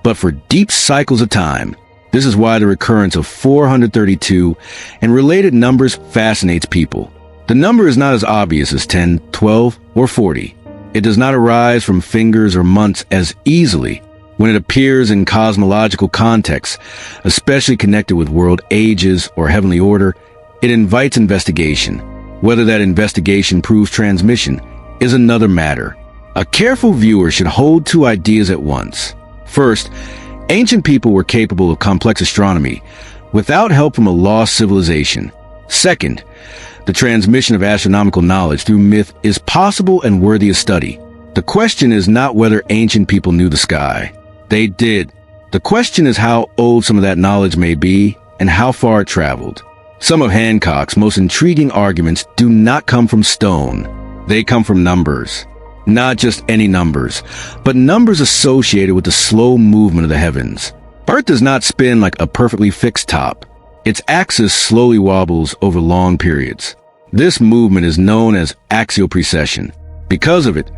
but for deep cycles of time. This is why the recurrence of 432 and related numbers fascinates people. The number is not as obvious as 10, 12, or 40. It does not arise from fingers or months as easily. When it appears in cosmological contexts, especially connected with world ages or heavenly order, it invites investigation. Whether that investigation proves transmission is another matter. A careful viewer should hold two ideas at once. First, ancient people were capable of complex astronomy without help from a lost civilization. Second, the transmission of astronomical knowledge through myth is possible and worthy of study. The question is not whether ancient people knew the sky. They did. The question is how old some of that knowledge may be and how far it traveled. Some of Hancock's most intriguing arguments do not come from stone. They come from numbers. Not just any numbers, but numbers associated with the slow movement of the heavens. Earth does not spin like a perfectly fixed top. Its axis slowly wobbles over long periods. This movement is known as axial precession. Because of it,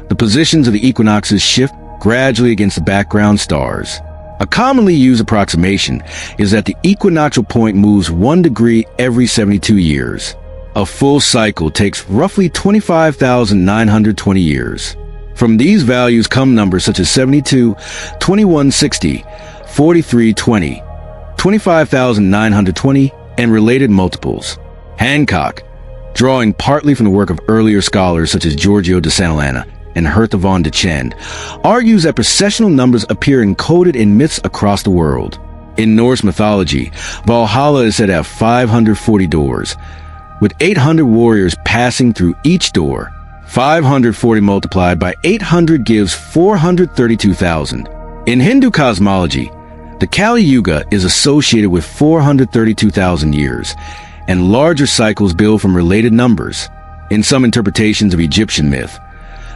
the positions of the equinoxes shift gradually against the background stars. A commonly used approximation is that the equinoctial point moves 1 degree every 72 years. A full cycle takes roughly 25,920 years. From these values come numbers such as 72, 2160, 4320, 25,920, and related multiples. Hancock, drawing partly from the work of earlier scholars such as Giorgio de Santillana and Hertha von Dechend, argues that precessional numbers appear encoded in myths across the world. In Norse mythology, Valhalla is said to have 540 doors, with 800 warriors passing through each door. 540 multiplied by 800 gives 432,000. In Hindu cosmology, the Kali Yuga is associated with 432,000 years, and larger cycles build from related numbers. In some interpretations of Egyptian myth,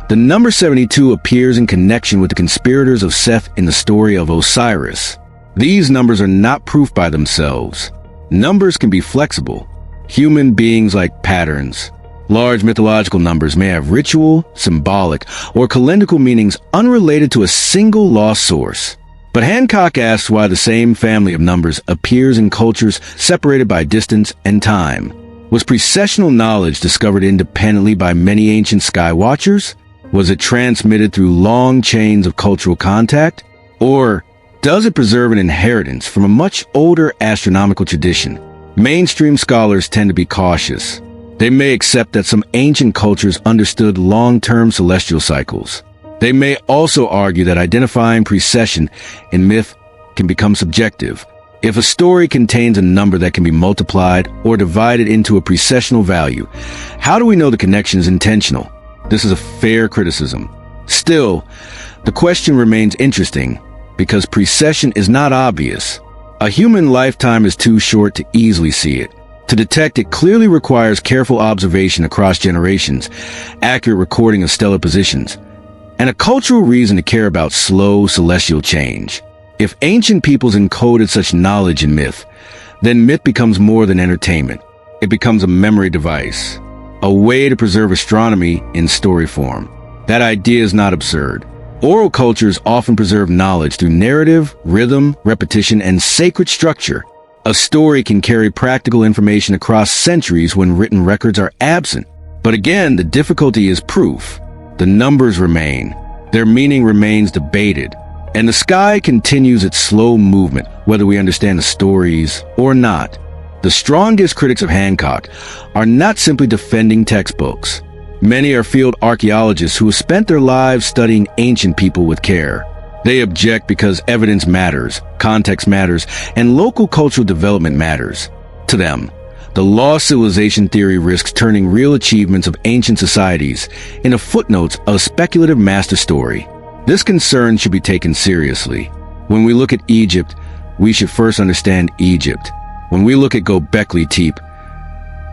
the number 72 appears in connection with the conspirators of Seth in the story of Osiris. These numbers are not proof by themselves. Numbers can be flexible. Human beings like patterns. Large mythological numbers may have ritual, symbolic, or calendrical meanings unrelated to a single lost source. But Hancock asks why the same family of numbers appears in cultures separated by distance and time. Was precessional knowledge discovered independently by many ancient sky watchers? Was it transmitted through long chains of cultural contact? Or does it preserve an inheritance from a much older astronomical tradition? Mainstream scholars tend to be cautious. They may accept that some ancient cultures understood long-term celestial cycles. They may also argue that identifying precession in myth can become subjective. If a story contains a number that can be multiplied or divided into a precessional value, how do we know the connection is intentional? This is a fair criticism. Still, the question remains interesting because precession is not obvious. A human lifetime is too short to easily see it. To detect it clearly requires careful observation across generations, accurate recording of stellar positions, and a cultural reason to care about slow celestial change. If ancient peoples encoded such knowledge in myth, then myth becomes more than entertainment. It becomes a memory device, a way to preserve astronomy in story form. That idea is not absurd. Oral cultures often preserve knowledge through narrative, rhythm, repetition, and sacred structure. A story can carry practical information across centuries when written records are absent. But again, the difficulty is proof. The numbers remain. Their meaning remains debated. And the sky continues its slow movement, whether we understand the stories or not. The strongest critics of Hancock are not simply defending textbooks. Many are field archaeologists who have spent their lives studying ancient people with care. They object because evidence matters, context matters, and local cultural development matters. To them, the lost civilization theory risks turning real achievements of ancient societies into footnotes of a speculative master story. This concern should be taken seriously. When we look at Egypt, we should first understand Egypt. When we look at Gobekli Tepe,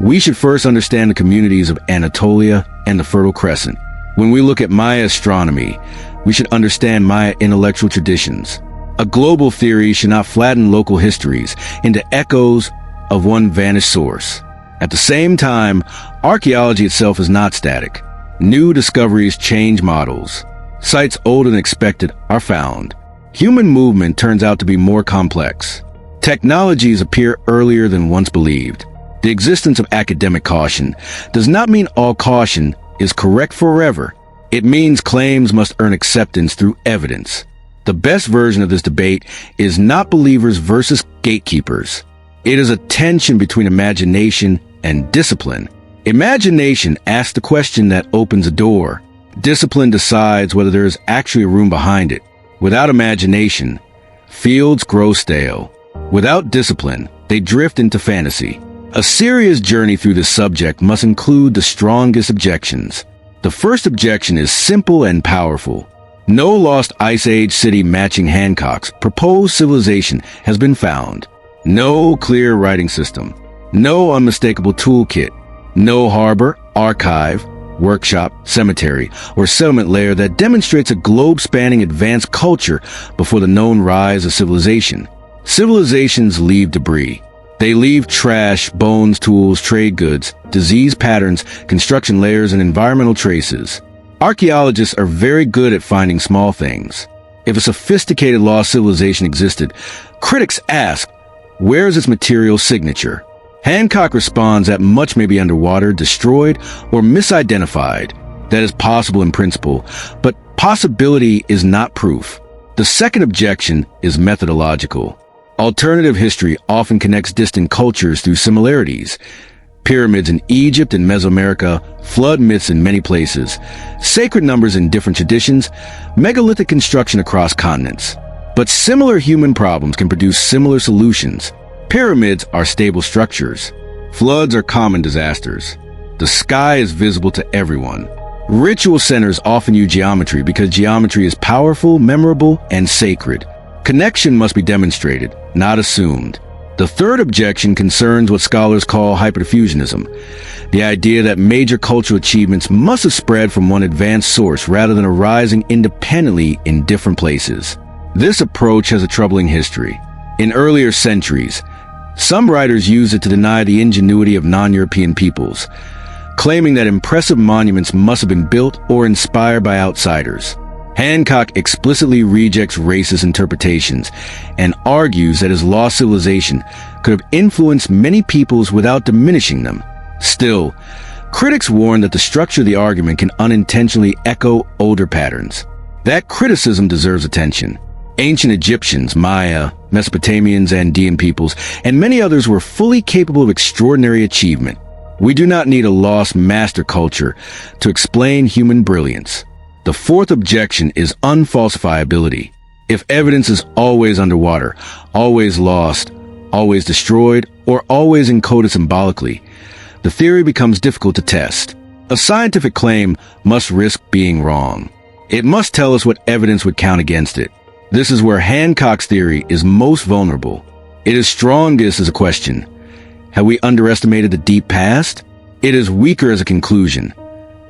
we should first understand the communities of Anatolia and the Fertile Crescent. When we look at Maya astronomy, we should understand Maya intellectual traditions. A global theory should not flatten local histories into echoes of one vanished source. At the same time, archaeology itself is not static. New discoveries change models. Sites older than expected are found. Human movement turns out to be more complex. Technologies appear earlier than once believed. The existence of academic caution does not mean all caution is correct forever. It means claims must earn acceptance through evidence. The best version of this debate is not believers versus gatekeepers. It is a tension between imagination and discipline. Imagination asks the question that opens a door. Discipline decides whether there is actually a room behind it. Without imagination, fields grow stale. Without discipline, they drift into fantasy. A serious journey through this subject must include the strongest objections. The first objection is simple and powerful. No lost Ice Age city matching Hancock's proposed civilization has been found. No clear writing system. No unmistakable toolkit. No harbor, archive, workshop, cemetery, or settlement layer that demonstrates a globe-spanning advanced culture before the known rise of civilization. Civilizations leave debris. They leave trash, bones, tools, trade goods, disease patterns, construction layers, and environmental traces. Archaeologists are very good at finding small things. If a sophisticated lost civilization existed, critics ask, where is its material signature? Hancock responds that much may be underwater, destroyed, or misidentified. That is possible in principle, but possibility is not proof. The second objection is methodological. Alternative history often connects distant cultures through similarities. Pyramids in Egypt and Mesoamerica, flood myths in many places, sacred numbers in different traditions, megalithic construction across continents. But similar human problems can produce similar solutions. Pyramids are stable structures. Floods are common disasters. The sky is visible to everyone. Ritual centers often use geometry because geometry is powerful, memorable, and sacred. Connection must be demonstrated, not assumed. The third objection concerns what scholars call hyperdiffusionism, the idea that major cultural achievements must have spread from one advanced source rather than arising independently in different places. This approach has a troubling history. In earlier centuries, some writers used it to deny the ingenuity of non-European peoples, claiming that impressive monuments must have been built or inspired by outsiders. Hancock explicitly rejects racist interpretations and argues that his lost civilization could have influenced many peoples without diminishing them. Still, critics warn that the structure of the argument can unintentionally echo older patterns. That criticism deserves attention. Ancient Egyptians, Maya, Mesopotamians, Andean peoples, and many others were fully capable of extraordinary achievement. We do not need a lost master culture to explain human brilliance. The fourth objection is unfalsifiability. If evidence is always underwater, always lost, always destroyed, or always encoded symbolically, the theory becomes difficult to test. A scientific claim must risk being wrong. It must tell us what evidence would count against it. This is where Hancock's theory is most vulnerable. It is strongest as a question. Have we underestimated the deep past? It is weaker as a conclusion.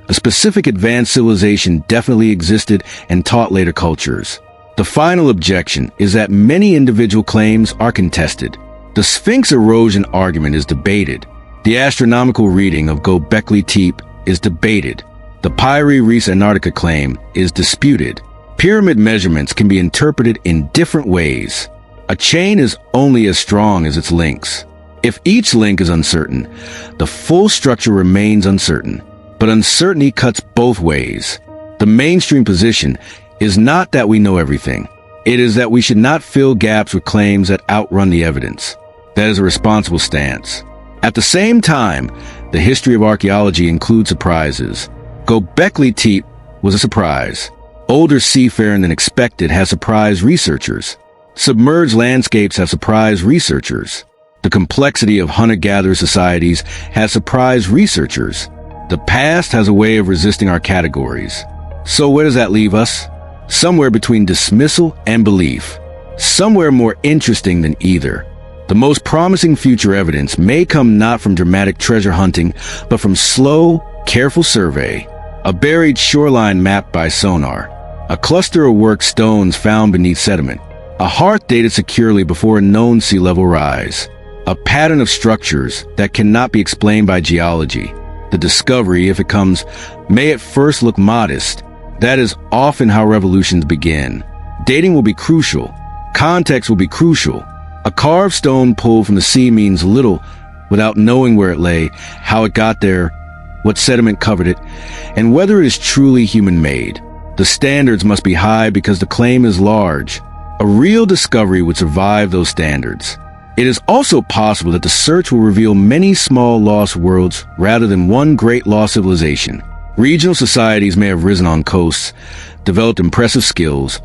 A specific advanced civilization definitely existed and taught later cultures. The final objection is that many individual claims are contested. The Sphinx erosion argument is debated. The astronomical reading of Gobekli Tepe is debated. The Pyre Reefs Antarctica claim is disputed. Pyramid measurements can be interpreted in different ways. A chain is only as strong as its links. If each link is uncertain, the full structure remains uncertain. But uncertainty cuts both ways. The mainstream position is not that we know everything. It is that we should not fill gaps with claims that outrun the evidence. That is a responsible stance. At the same time, the history of archaeology includes surprises. Gobekli Tepe was a surprise. Older seafaring than expected has surprised researchers. Submerged landscapes have surprised researchers. The complexity of hunter-gatherer societies has surprised researchers. The past has a way of resisting our categories. So where does that leave us? Somewhere between dismissal and belief. Somewhere more interesting than either. The most promising future evidence may come not from dramatic treasure hunting, but from slow, careful survey. A buried shoreline mapped by sonar. A cluster of worked stones found beneath sediment. A hearth dated securely before a known sea level rise. A pattern of structures that cannot be explained by geology. The discovery, if it comes, may at first look modest. That is often how revolutions begin. Dating will be crucial. Context will be crucial. A carved stone pulled from the sea means little without knowing where it lay, how it got there, what sediment covered it, and whether it is truly human-made. The standards must be high because the claim is large. A real discovery would survive those standards. It is also possible that the search will reveal many small lost worlds rather than one great lost civilization. Regional societies may have risen on coasts, developed impressive skills,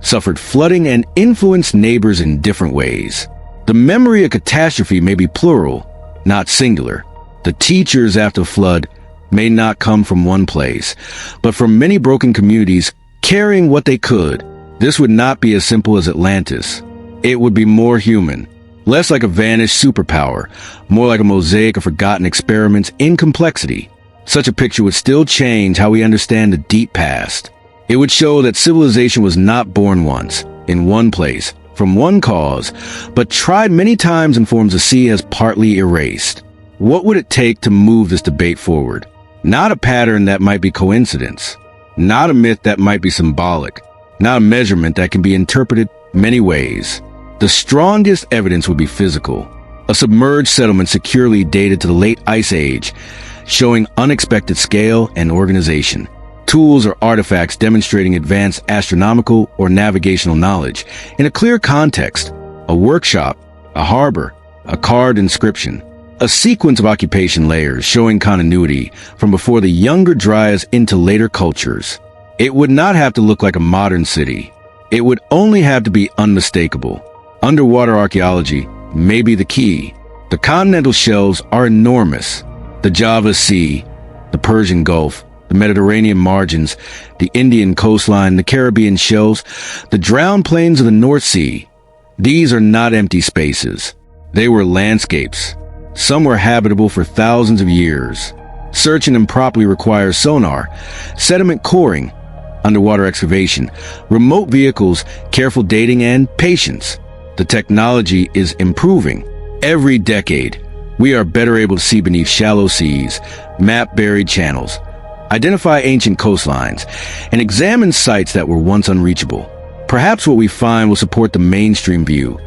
suffered flooding, and influenced neighbors in different ways. The memory of catastrophe may be plural, not singular. The teachers after flood may not come from one place, but from many broken communities carrying what they could. This would not be as simple as Atlantis. It would be more human. Less like a vanished superpower, more like a mosaic of forgotten experiments in complexity. Such a picture would still change how we understand the deep past. It would show that civilization was not born once, in one place, from one cause, but tried many times and forms the sea has partly erased. What would it take to move this debate forward? Not a pattern that might be coincidence. Not a myth that might be symbolic. Not a measurement that can be interpreted many ways. The strongest evidence would be physical. A submerged settlement securely dated to the late Ice Age, showing unexpected scale and organization. Tools or artifacts demonstrating advanced astronomical or navigational knowledge in a clear context. A workshop, a harbor, a carved inscription. A sequence of occupation layers showing continuity from before the younger Dryas into later cultures. It would not have to look like a modern city. It would only have to be unmistakable. Underwater archaeology may be the key. The continental shelves are enormous. The Java Sea, the Persian Gulf, the Mediterranean margins, the Indian coastline, the Caribbean shelves, the drowned plains of the North Sea. These are not empty spaces. They were landscapes. Some were habitable for thousands of years. Searching them properly requires sonar, sediment coring, underwater excavation, remote vehicles, careful dating, and patience. The technology is improving. Every decade, we are better able to see beneath shallow seas, map buried channels, identify ancient coastlines, and examine sites that were once unreachable. Perhaps what we find will support the mainstream view.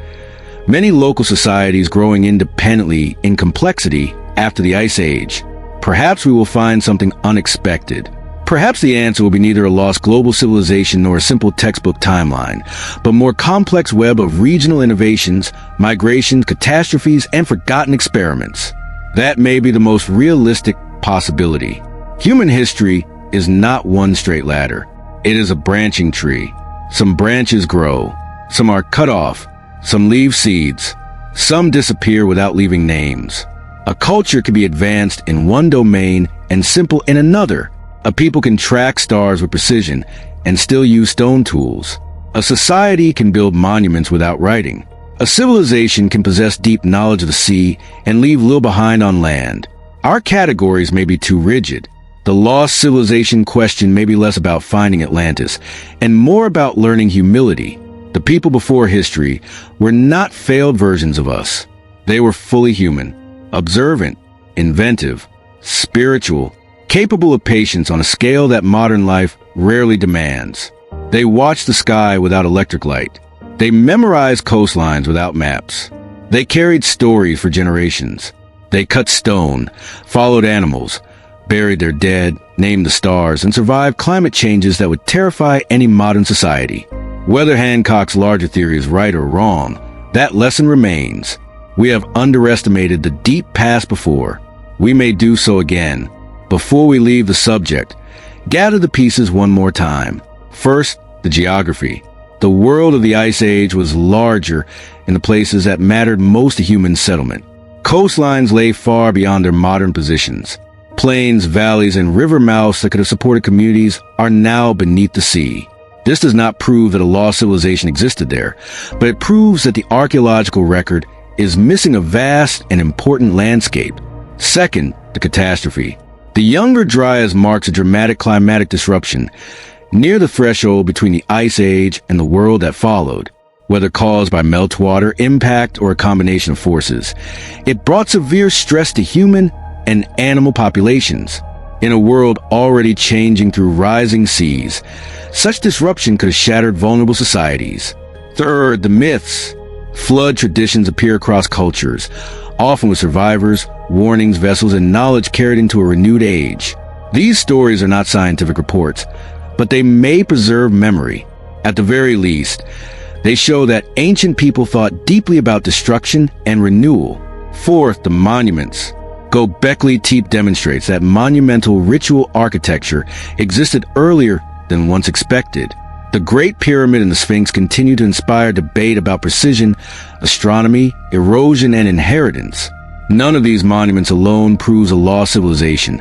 Many local societies growing independently in complexity after the Ice Age. Perhaps we will find something unexpected. Perhaps the answer will be neither a lost global civilization nor a simple textbook timeline, but a more complex web of regional innovations, migrations, catastrophes, and forgotten experiments. That may be the most realistic possibility. Human history is not one straight ladder. It is a branching tree. Some branches grow, some are cut off, some leave seeds, some disappear without leaving names. A culture can be advanced in one domain and simple in another. A people can track stars with precision and still use stone tools. A society can build monuments without writing. A civilization can possess deep knowledge of the sea and leave little behind on land. Our categories may be too rigid. The lost civilization question may be less about finding Atlantis and more about learning humility. The people before history were not failed versions of us. They were fully human, observant, inventive, spiritual, capable of patience on a scale that modern life rarely demands. They watched the sky without electric light. They memorized coastlines without maps. They carried stories for generations. They cut stone, followed animals, buried their dead, named the stars, and survived climate changes that would terrify any modern society. Whether Hancock's larger theory is right or wrong, that lesson remains. We have underestimated the deep past before. We may do so again. Before we leave the subject, gather the pieces one more time. First, the geography. The world of the Ice Age was larger in the places that mattered most to human settlement. Coastlines lay far beyond their modern positions. Plains, valleys, and river mouths that could have supported communities are now beneath the sea. This does not prove that a lost civilization existed there, but it proves that the archaeological record is missing a vast and important landscape. Second, the catastrophe. The younger Dryas marks a dramatic climatic disruption near the threshold between the Ice Age and the world that followed. Whether caused by meltwater, impact, or a combination of forces, it brought severe stress to human and animal populations. In a world already changing through rising seas, such disruption could have shattered vulnerable societies. Third, the myths. Flood traditions appear across cultures, often with survivors, warnings, vessels, and knowledge carried into a renewed age. These stories are not scientific reports, but they may preserve memory. At the very least, they show that ancient people thought deeply about destruction and renewal. Fourth, the monuments. Gobekli Tepe demonstrates that monumental ritual architecture existed earlier than once expected. The Great Pyramid and the Sphinx continue to inspire debate about precision, astronomy, erosion, and inheritance. None of these monuments alone proves a lost civilization,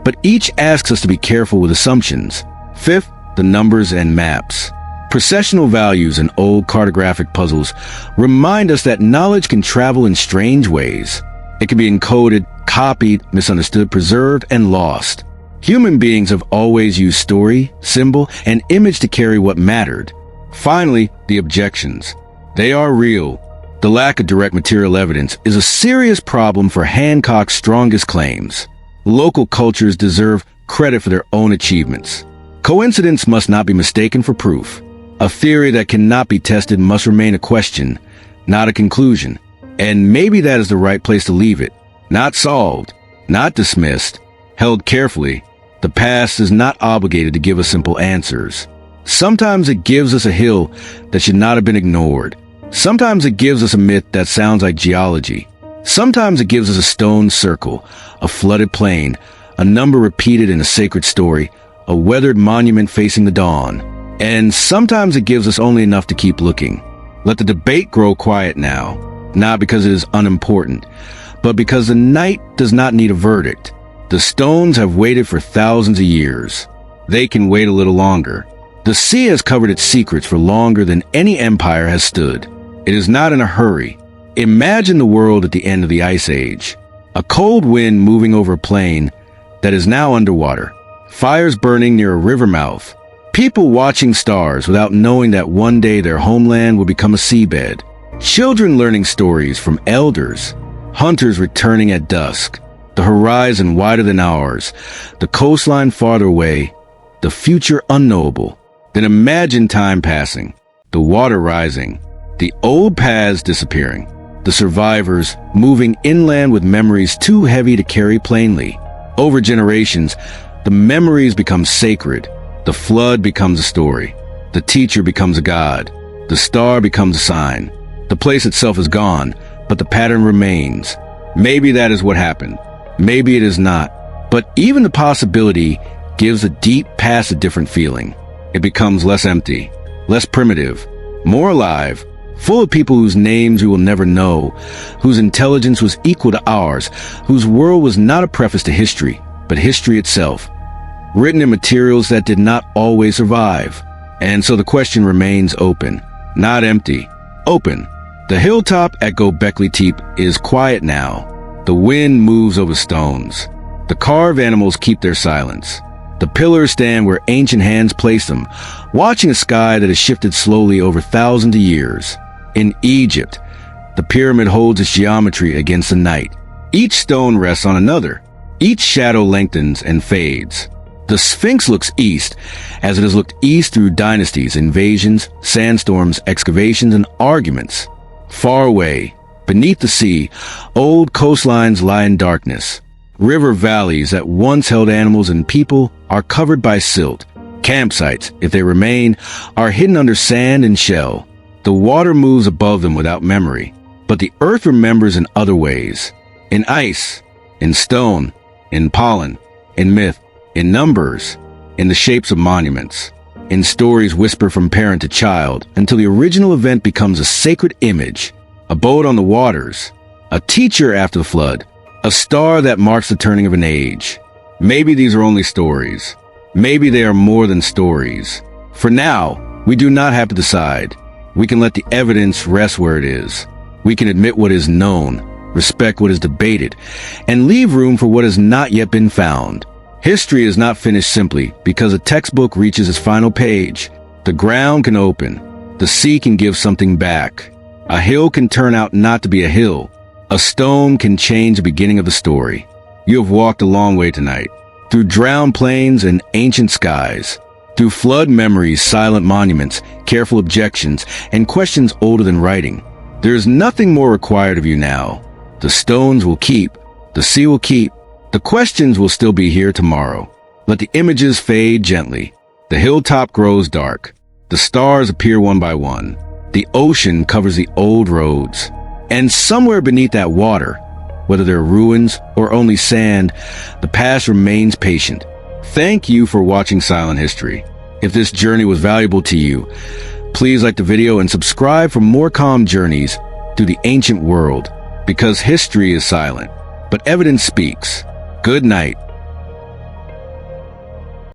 but each asks us to be careful with assumptions. Fifth, the numbers and maps. Processional values and old cartographic puzzles remind us that knowledge can travel in strange ways. It can be encoded, copied, misunderstood, preserved, and lost. Human beings have always used story, symbol, and image to carry what mattered. Finally, the objections. They are real. The lack of direct material evidence is a serious problem for Hancock's strongest claims. Local cultures deserve credit for their own achievements. Coincidence must not be mistaken for proof. A theory that cannot be tested must remain a question, not a conclusion. And maybe that is the right place to leave it. Not solved, not dismissed, held carefully. The past is not obligated to give us simple answers. Sometimes it gives us a hill that should not have been ignored. Sometimes it gives us a myth that sounds like geology. Sometimes it gives us a stone circle, a flooded plain, a number repeated in a sacred story, a weathered monument facing the dawn. And sometimes it gives us only enough to keep looking. Let the debate grow quiet now, not because it is unimportant, but because the night does not need a verdict. The stones have waited for thousands of years. They can wait a little longer. The sea has covered its secrets for longer than any empire has stood. It is not in a hurry. Imagine the world at the end of the Ice Age. A cold wind moving over a plain that is now underwater. Fires burning near a river mouth. People watching stars without knowing that one day their homeland will become a seabed. Children learning stories from elders, hunters returning at dusk, the horizon wider than ours, the coastline farther away, the future unknowable. Then imagine time passing, the water rising, the old paths disappearing, the survivors moving inland with memories too heavy to carry plainly. Over generations, the memories become sacred. The flood becomes a story. The teacher becomes a god. The star becomes a sign. The place itself is gone, but the pattern remains. Maybe that is what happened. Maybe it is not. But even the possibility gives the deep past a different feeling. It becomes less empty, less primitive, more alive, full of people whose names we will never know, whose intelligence was equal to ours, whose world was not a preface to history, but history itself, written in materials that did not always survive. And so the question remains open, not empty, open. The hilltop at Gobekli Tepe is quiet now. The wind moves over stones. The carved animals keep their silence. The pillars stand where ancient hands placed them, watching a sky that has shifted slowly over thousands of years. In Egypt, the pyramid holds its geometry against the night. Each stone rests on another. Each shadow lengthens and fades. The Sphinx looks east, as it has looked east through dynasties, invasions, sandstorms, excavations, and arguments. Far away, beneath the sea, old coastlines lie in darkness. River valleys that once held animals and people are covered by silt. Campsites, if they remain, are hidden under sand and shell. The water moves above them without memory, but the earth remembers in other ways. In ice, in stone, in pollen, in myth, in numbers, in the shapes of monuments, in stories whispered from parent to child until the original event becomes a sacred image, a boat on the waters, a teacher after the flood, a star that marks the turning of an age. Maybe these are only stories. Maybe they are more than stories. For now, we do not have to decide. We can let the evidence rest where it is. We can admit what is known, respect what is debated, and leave room for what has not yet been found. History is not finished simply because a textbook reaches its final page. The ground can open. The sea can give something back. A hill can turn out not to be a hill. A stone can change the beginning of the story. You have walked a long way tonight, through drowned plains and ancient skies, through flood memories, silent monuments, careful objections, and questions older than writing. There is nothing more required of you now. The stones will keep. The sea will keep. The questions will still be here tomorrow. Let the images fade gently. The hilltop grows dark. The stars appear one by one. The ocean covers the old roads. And somewhere beneath that water, whether they're ruins or only sand, the past remains patient. Thank you for watching Silent History. If this journey was valuable to you, please like the video and subscribe for more calm journeys through the ancient world. Because history is silent, but evidence speaks. Good night.